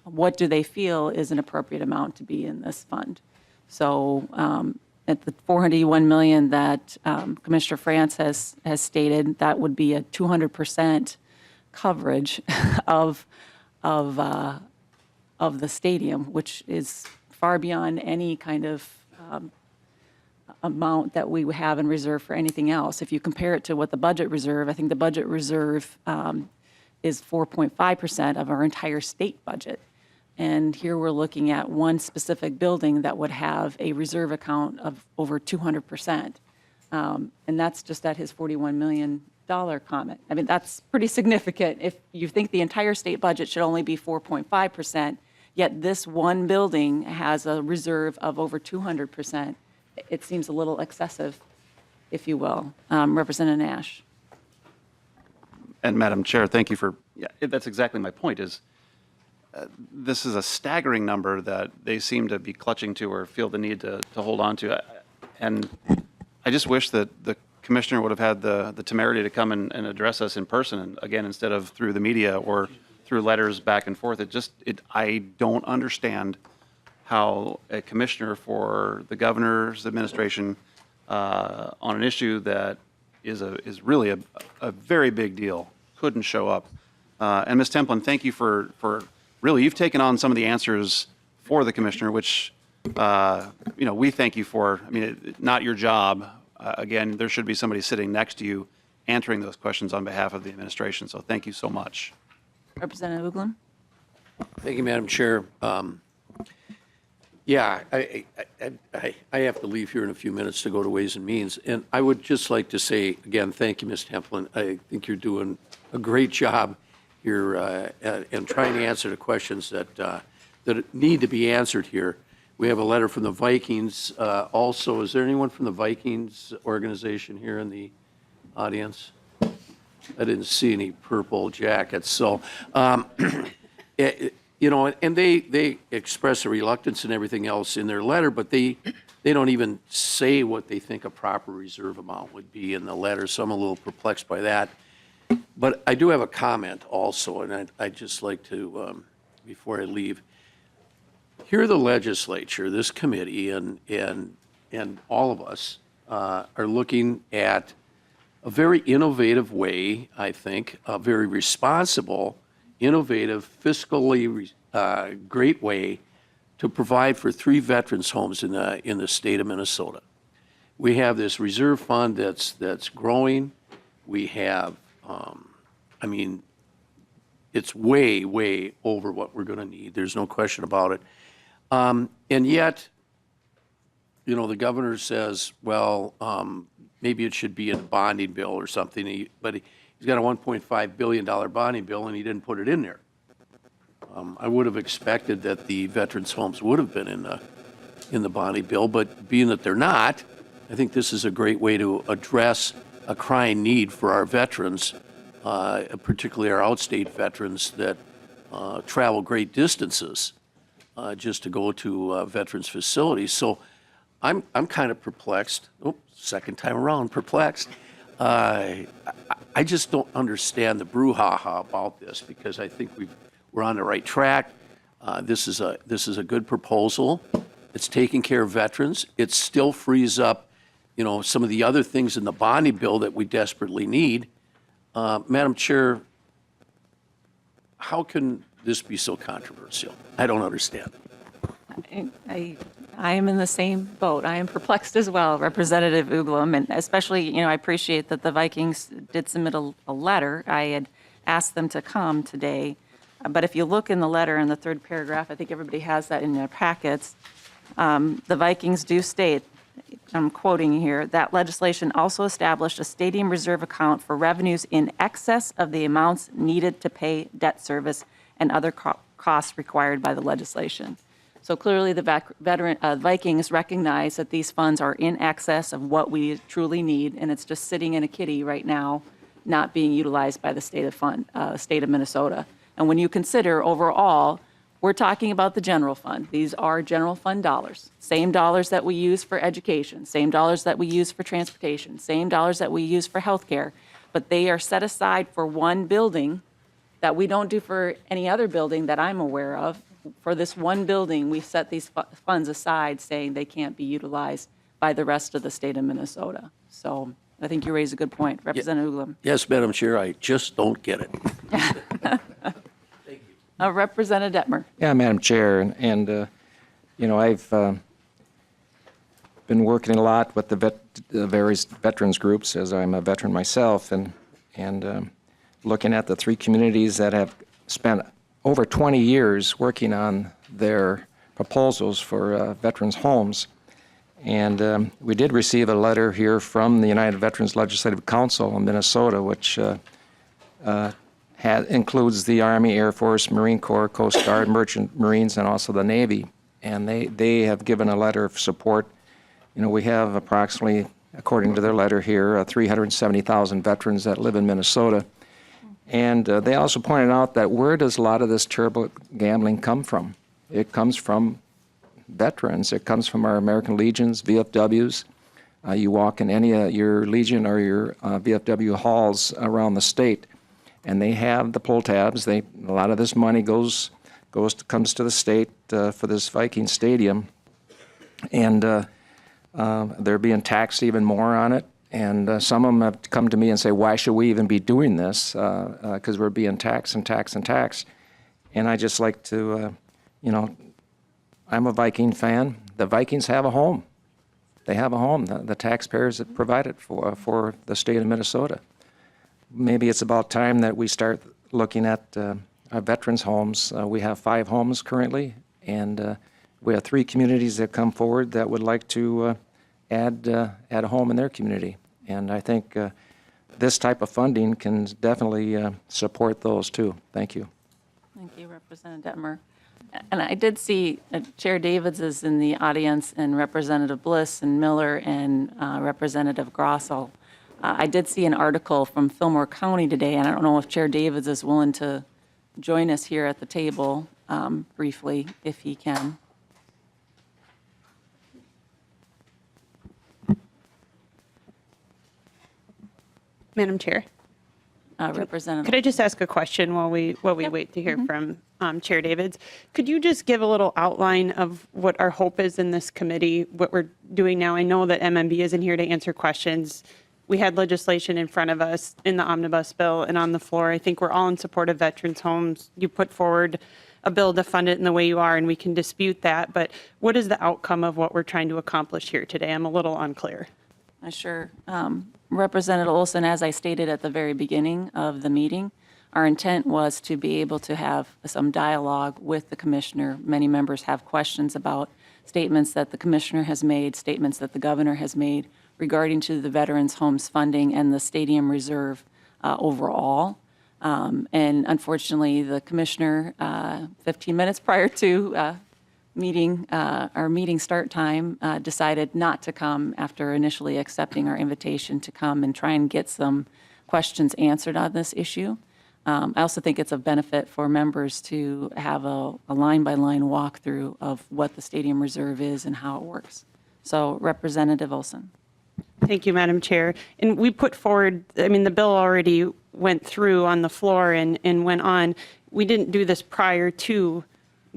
what do they feel is an appropriate amount to be in this fund? So at the $481 million that Commissioner Franz has stated, that would be a 200% coverage of the stadium, which is far beyond any kind of amount that we have in reserve for anything else. If you compare it to what the budget reserve, I think the budget reserve is 4.5% of our entire state budget. And here we're looking at one specific building that would have a reserve account of over 200%. And that's just at his $41 million comment. That's pretty significant. If you think the entire state budget should only be 4.5%, yet this one building has a reserve of over 200%, it seems a little excessive, if you will. Representative Nash. And Madam Chair, thank you for, that's exactly my point is, this is a staggering number that they seem to be clutching to or feel the need to hold on to. And I just wish that the commissioner would have had the temerity to come and address us in person, and again, instead of through the media or through letters back and forth. I don't understand how a commissioner for the governor's administration on an issue that is really a very big deal couldn't show up. And Ms. Templin, thank you for really, you've taken on some of the answers for the commissioner, which we thank you for. Not your job. Again, there should be somebody sitting next to you answering those questions on behalf of the administration. So thank you so much. Representative Uglum. Thank you, Madam Chair. I have to leave here in a few minutes to go to Ways and Means. And I would just like to say, again, thank you, Ms. Templin. I think you're doing a great job here and trying to answer the questions that need to be answered here. We have a letter from the Vikings. Also, is there anyone from the Vikings organization here in the audience? I didn't see any purple jackets. So, and they express a reluctance and everything else in their letter, but they don't even say what they think a proper reserve amount would be in the letter, so I'm a little perplexed by that. But I do have a comment also, and I'd just like to, before I leave, here the legislature, this committee, and all of us are looking at a very innovative way, I think, a very responsible, innovative, fiscally great way to provide for 3 veterans homes in the state of Minnesota. We have this reserve fund that's growing. We have, it's way, way over what we're going to need. There's no question about it. And yet, the governor says, well, maybe it should be in a bonding bill or something, but he's got a $1.5 billion bonding bill, and he didn't put it in there. I would have expected that the veterans' homes would have been in the bonding bill, but being that they're not, I think this is a great way to address a crying need for our veterans, particularly our outstate veterans that travel great distances just to go to veterans facilities. So I'm kind of perplexed. Oh, second time around, perplexed. I just don't understand the brouhaha about this, because I think we're on the right track. This is a good proposal. It's taking care of veterans. It still frees up, some of the other things in the bonding bill that we desperately need. Madam Chair, how can this be so controversial? I don't understand. I am in the same boat. I am perplexed as well, Representative Uglum, and especially, I appreciate that the Vikings did submit a letter. I had asked them to come today, but if you look in the letter in the third paragraph, I think everybody has that in their packets, the Vikings do state, I'm quoting here, that legislation also established a stadium reserve account for revenues in excess of the amounts needed to pay debt service and other costs required by the legislation. So clearly, the Vikings recognize that these funds are in excess of what we truly need, and it's just sitting in a kitty right now, not being utilized by the state of Minnesota. And when you consider overall, we're talking about the general fund. These are general fund dollars, same dollars that we use for education, same dollars that we use for transportation, same dollars that we use for healthcare, but they are set aside for one building that we don't do for any other building that I'm aware of. For this one building, we set these funds aside, saying they can't be utilized by the rest of the state of Minnesota. So I think you raise a good point, Representative Uglum. Yes, Madam Chair, I just don't get it. Representative Detmer. Yeah, Madam Chair, and I've been working a lot with the various veterans groups, as I'm a veteran myself, and looking at the three communities that have spent over 20 years working on their proposals for veterans' homes. And we did receive a letter here from the United Veterans Legislative Council in Minnesota, which includes the Army, Air Force, Marine Corps, Coast Guard, Merchant Marines, and also the Navy. And they have given a letter of support. We have approximately, according to their letter here, 370,000 veterans that live in Minnesota. And they also pointed out that where does a lot of this charitable gambling come from? It comes from veterans. It comes from our American Legions, VFWs. You walk in any of your Legion or your VFW halls around the state, and they have the pull tabs. A lot of this money comes to the state for this Viking stadium, and they're being taxed even more on it. And some of them have come to me and say, why should we even be doing this? Because we're being taxed and taxed and taxed. And I just like to, I'm a Viking fan. The Vikings have a home. They have a home. The taxpayers have provided for the state of Minnesota. Maybe it's about time that we start looking at our veterans' homes. We have 5 homes currently, and we have 3 communities that come forward that would like to add a home in their community. And I think this type of funding can definitely support those too. Thank you. Thank you, Representative Detmer. And I did see Chair Davids is in the audience, and Representative Bliss and Miller and Representative Grossell. I did see an article from Fillmore County today, and I don't know if Chair Davids is willing to join us here at the table briefly, if he can. Madam Chair, Representative. could I just ask a question while we wait to hear from Chair Davids? Could you just give a little outline of what our hope is in this committee, what we're doing now? I know that MMB isn't here to answer questions. We had legislation in front of us in the omnibus bill and on the floor. I think we're all in support of veterans' homes. You put forward a bill to fund it in the way you are, and we can dispute that. But what is the outcome of what we're trying to accomplish here today? I'm a little unclear. Sure. Representative Olson, as I stated at the very beginning of the meeting, our intent was to be able to have some dialogue with the commissioner. Many members have questions about statements that the commissioner has made, statements that the governor has made regarding to the Veterans Homes funding and the stadium reserve overall. And unfortunately, the commissioner, 15 minutes prior to meeting, our meeting start time, decided not to come after initially accepting our invitation to come and try and get some questions answered on this issue. I also think it's of benefit for members to have a line-by-line walkthrough of what the stadium reserve is and how it works. So Representative Olson. Thank you, Madam Chair. And we put forward, I mean, the bill already went through on the floor and went on. We didn't do this prior to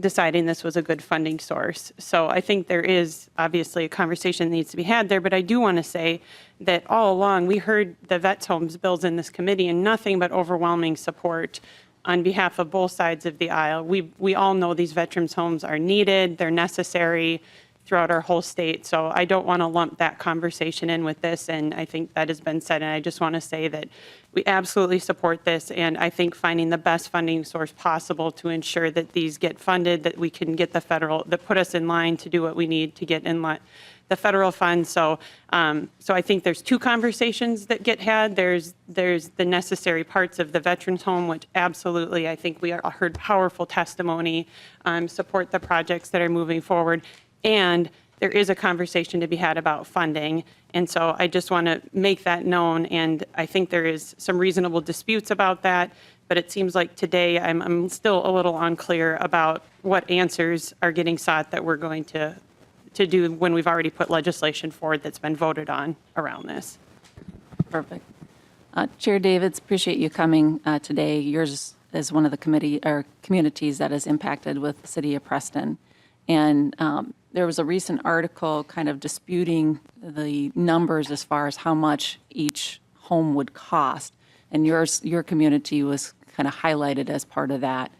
deciding this was a good funding source. So I think there is obviously a conversation that needs to be had there, but I do want to say that all along, we heard the Vets Homes bills in this committee and nothing but overwhelming support on behalf of both sides of the aisle. We all know these veterans' homes are needed, they're necessary throughout our whole state. So I don't want to lump that conversation in with this, and I think that has been said. And I just want to say that we absolutely support this, and I think finding the best funding source possible to ensure that these get funded, that we can get the federal, that put us in line to do what we need to get in line, the federal funds. So, so I think there's two conversations that get had. There's the necessary parts of the veterans home, which absolutely I think we heard powerful testimony, support the projects that are moving forward. And there is a conversation to be had about funding. And so I just want to make that known. And I think there is some reasonable disputes about that. But it seems like today I'm still a little unclear about what answers are getting sought that we're going to do when we've already put legislation forward that's been voted on around this. Perfect. Chair Davids, appreciate you coming today. Yours is one of the communities that is impacted with the city of Preston. And there was a recent article kind of disputing the numbers as far as how much each home would cost. And your community was kind of highlighted as part of that.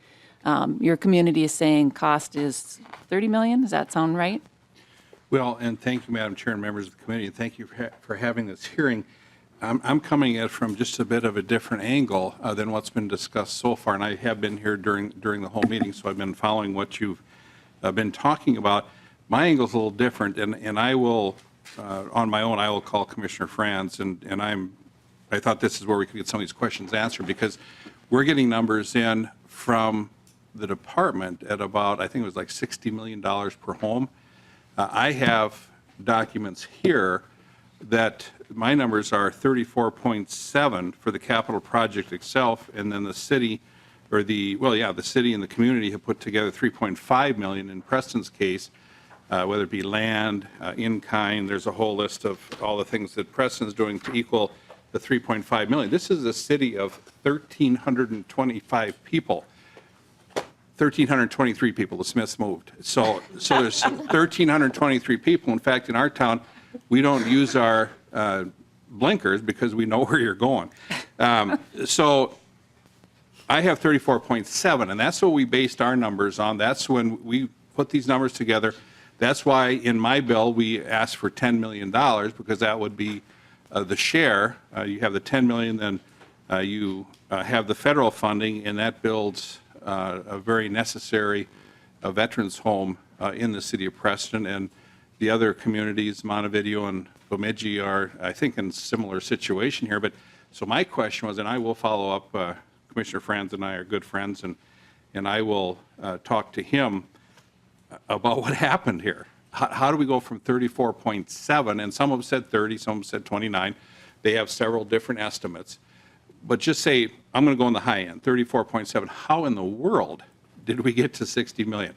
Your community is saying cost is $30 million. Does that sound right? Well, and thank you, Madam Chair and members of the committee, and thank you for having this hearing. I'm coming at it from just a bit of a different angle than what's been discussed so far, and I have been here during the whole meeting, so I've been following what you've been talking about. My angle is a little different, and I will, on my own, I will call Commissioner Franz, and I thought this is where we could get some of these questions answered, because we're getting numbers in from the department at about, I think it was like $60 million per home. I have documents here that my numbers are 34.7 for the capital project itself, and then the city, or the city and the community have put together 3.5 million in Preston's case, whether it be land, in kind. There's a whole list of all the things that Preston's doing to equal the 3.5 million. This is a city of 1,325 people. 1,323 people. The Smiths moved. So there's 1,323 people. In fact, in our town, we don't use our blinkers because we know where you're going. So I have 34.7, and that's what we based our numbers on. That's when we put these numbers together. That's why in my bill we asked for $10 million, because that would be the share. You have the 10 million, then you have the federal funding, and that builds a very necessary veterans home in the city of Preston. And the other communities, Montevideo and Bemidji, are, I think, in a similar situation here. But so my question was, and I will follow up, Commissioner Franz and I are good friends, and I will talk to him about what happened here. How do we go from 34.7, and some have said 30, some have said 29. They have several different estimates. But just say, I'm going to go on the high end, 34.7. How in the world did we get to 60 million?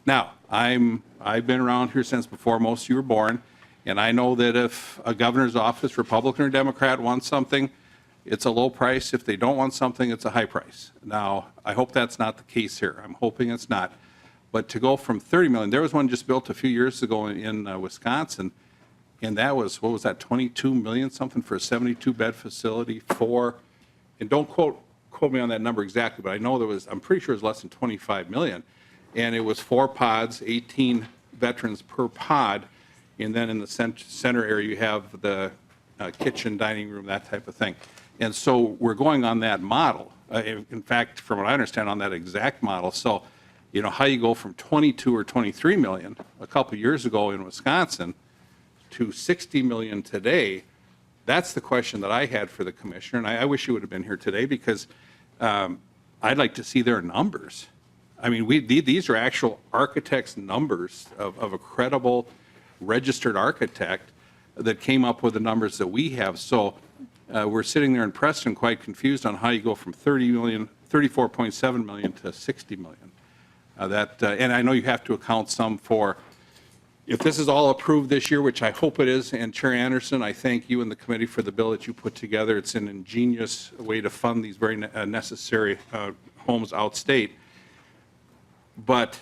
Now, I've been around here since before most of you were born, and I know that if a governor's office, Republican or Democrat, wants something, it's a low price. If they don't want something, it's a high price. Now, I hope that's not the case here. I'm hoping it's not. But to go from 30 million, there was one just built a few years ago in Wisconsin, and that was, what was that, 22 million something for a 72-bed facility for, and don't quote me on that number exactly, but I know there was, I'm pretty sure it was less than 25 million. And it was 4 pods, 18 veterans per pod, and then in the center area you have the kitchen, dining room, that type of thing. And so we're going on that model. In fact, from what I understand, on that exact model. So, you know, how you go from 22 or 23 million a couple years ago in Wisconsin to 60 million today, that's the question that I had for the commissioner. And I wish you would have been here today, because I'd like to see their numbers. I mean, these are actual architects' numbers of a credible registered architect that came up with the numbers that we have. So we're sitting there in Preston quite confused on how you go from 34.7 million to 60 million. And I know you have to account some for, if this is all approved this year, which I hope it is, and Chair Anderson, I thank you and the committee for the bill that you put together. It's an ingenious way to fund these very necessary homes outstate. But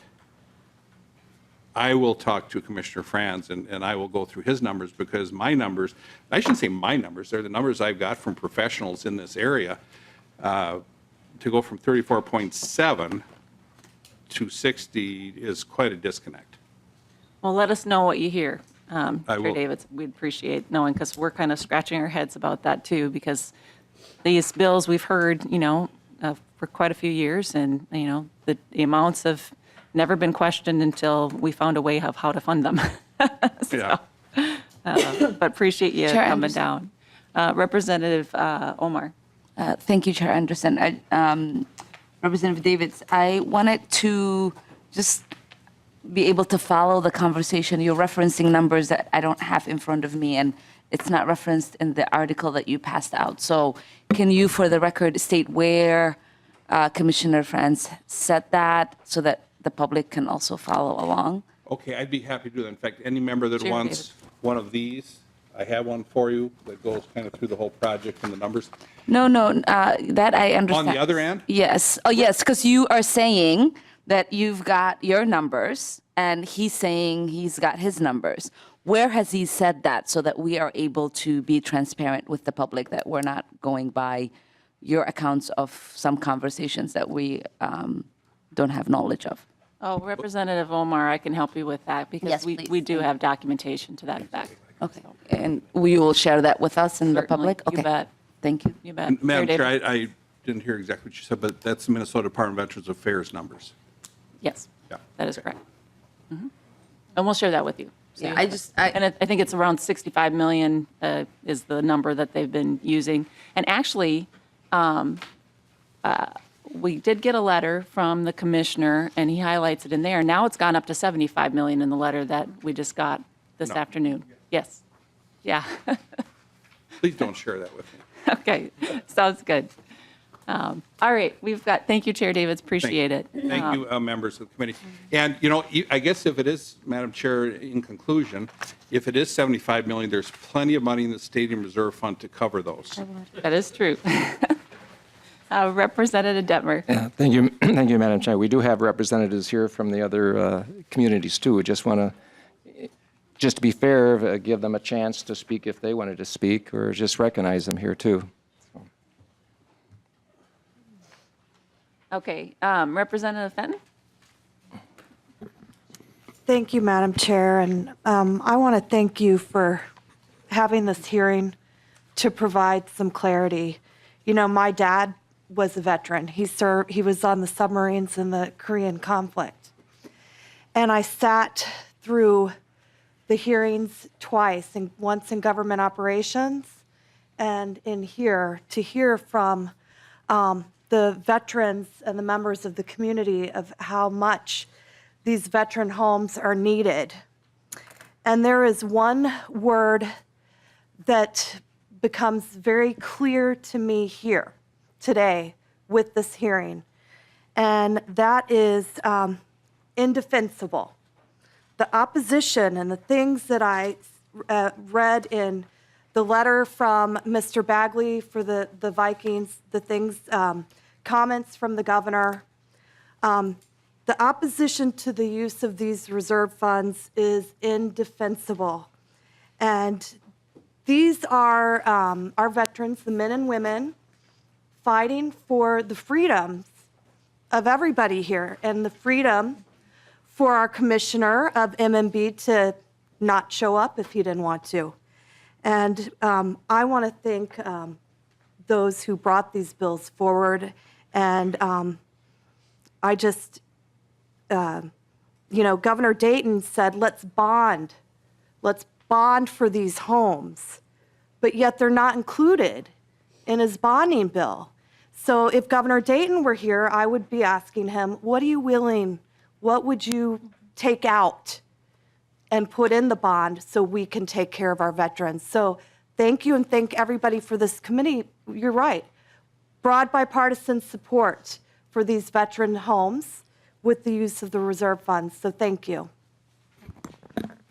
I will talk to Commissioner Franz, and I will go through his numbers, because my numbers, I shouldn't say my numbers, they're the numbers I've got from professionals in this area, to go from 34.7 to 60 is quite a disconnect. Well, let us know what you hear, I Chair will. Davids. We'd appreciate knowing, because we're kind of scratching our heads about that too, because these bills we've heard, for quite a few years, and, the amounts have never been questioned until we found a way of how to fund them. Yeah. But appreciate you Chair coming Anderson. down. Representative Omar. Thank you, Chair Anderson. Representative Davids, I wanted to just be able to follow the conversation. You're referencing numbers that I don't have in front of me, and it's not referenced in the article that you passed out. So can you, for the record, state where Commissioner Franz said that, so that the public can also follow along? Okay, I'd be happy to do that. In fact, any member that Chair wants one of these, I have one for you that goes kind of through the whole project and the numbers. No, that I understand. On the other end? Yes. Oh, yes, because you are saying that you've got your numbers, and he's saying he's got his numbers. Where has he said that, so that we are able to be transparent with the public, that we're not going by your accounts of some conversations that we don't have knowledge of? Oh, Representative Omar, I can help you with that, because Yes, we please. do have documentation to that effect. Okay. And you will share that with us and the Certainly. public? You Okay. bet. Thank you. You bet. Madam Chair Chair, Davids? I didn't hear exactly what you said, but that's the Minnesota Department of Veterans Affairs numbers. Yes, Yeah. that is correct. And we'll share that with you. So Yeah, you have it. And I think it's around 65 million is the number that they've been using. And actually, we did get a letter from the commissioner, and he highlights it in there. Now it's gone up to 75 million in the letter that we just got this afternoon. Yes. Yeah. Please don't share that with me. Okay, sounds good. All right, thank you, Chair Davids, appreciate it. Thank you, members of the committee. And, I guess if it is, Madam Chair, in conclusion, if it is 75 million, there's plenty of money in the Stadium Reserve Fund to cover those. That is true. Representative Detmer. Yeah, thank you, thank you, Madam Chair. We do have representatives here from the other communities too. We just want to, just to be fair, give them a chance to speak if they wanted to speak, or just recognize them here too. Okay, Representative Fenton? Thank you, Madam Chair, and I want to thank you for having this hearing to provide some clarity. My dad was a veteran. He was on the submarines in the Korean conflict. And I sat through the hearings twice, and once in government operations and in here, to hear from the veterans and the members of the community of how much these veteran homes are needed. And there is one word that becomes very clear to me here today with this hearing, and that is indefensible. The opposition and the things that I read in the letter from Mr. Bagley for the Vikings, the things, comments from the governor, the opposition to the use of these reserve funds is indefensible. And these are our veterans, the men and women, fighting for the freedoms of everybody here, and the freedom for our commissioner of MMB to not show up if he didn't want to. And I want to thank those who brought these bills forward. And I just, Governor Dayton said, let's bond for these homes, but yet they're not included in his bonding bill. So if Governor Dayton were here, I would be asking him, what would you take out and put in the bond so we can take care of our veterans? So thank you, and thank everybody for this committee. You're right. Broad bipartisan support for these veteran homes with the use of the reserve funds. So thank you.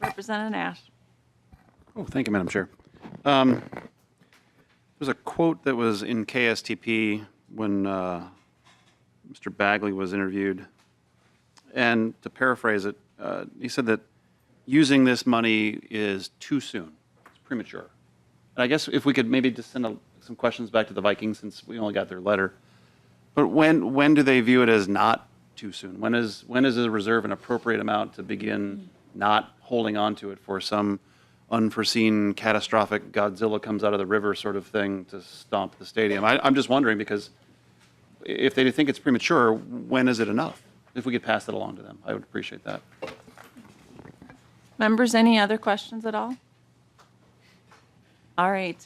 Representative Nash. Oh, thank you, Madam Chair. There's a quote that was in KSTP when Mr. Bagley was interviewed. And to paraphrase it, he said that using this money is too soon. It's premature. And I guess if we could maybe just send some questions back to the Vikings, since we only got their letter. But when do they view it as not too soon? When is a reserve an appropriate amount to begin not holding on to it for some unforeseen catastrophic Godzilla comes out of the river sort of thing to stomp the stadium? I'm just wondering, because if they think it's premature, when is it enough? If we could pass that along to them, I would appreciate that. Members, any other questions at all? All right.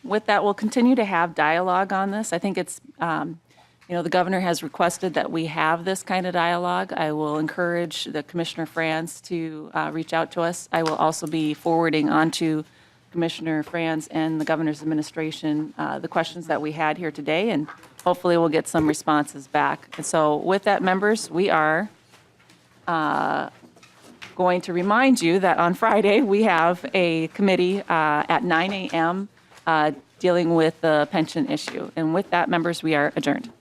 With that, we'll continue to have dialogue on this. I think it's, the governor has requested that we have this kind of dialogue. I will encourage the Commissioner Franz to reach out to us. I will also be forwarding on to Commissioner Franz and the governor's administration the questions that we had here today, and hopefully we'll get some responses back. And so with that, members, we are going to remind you that on Friday, we have a committee at 9 a.m. Dealing with the pension issue. And with that, members, we are adjourned.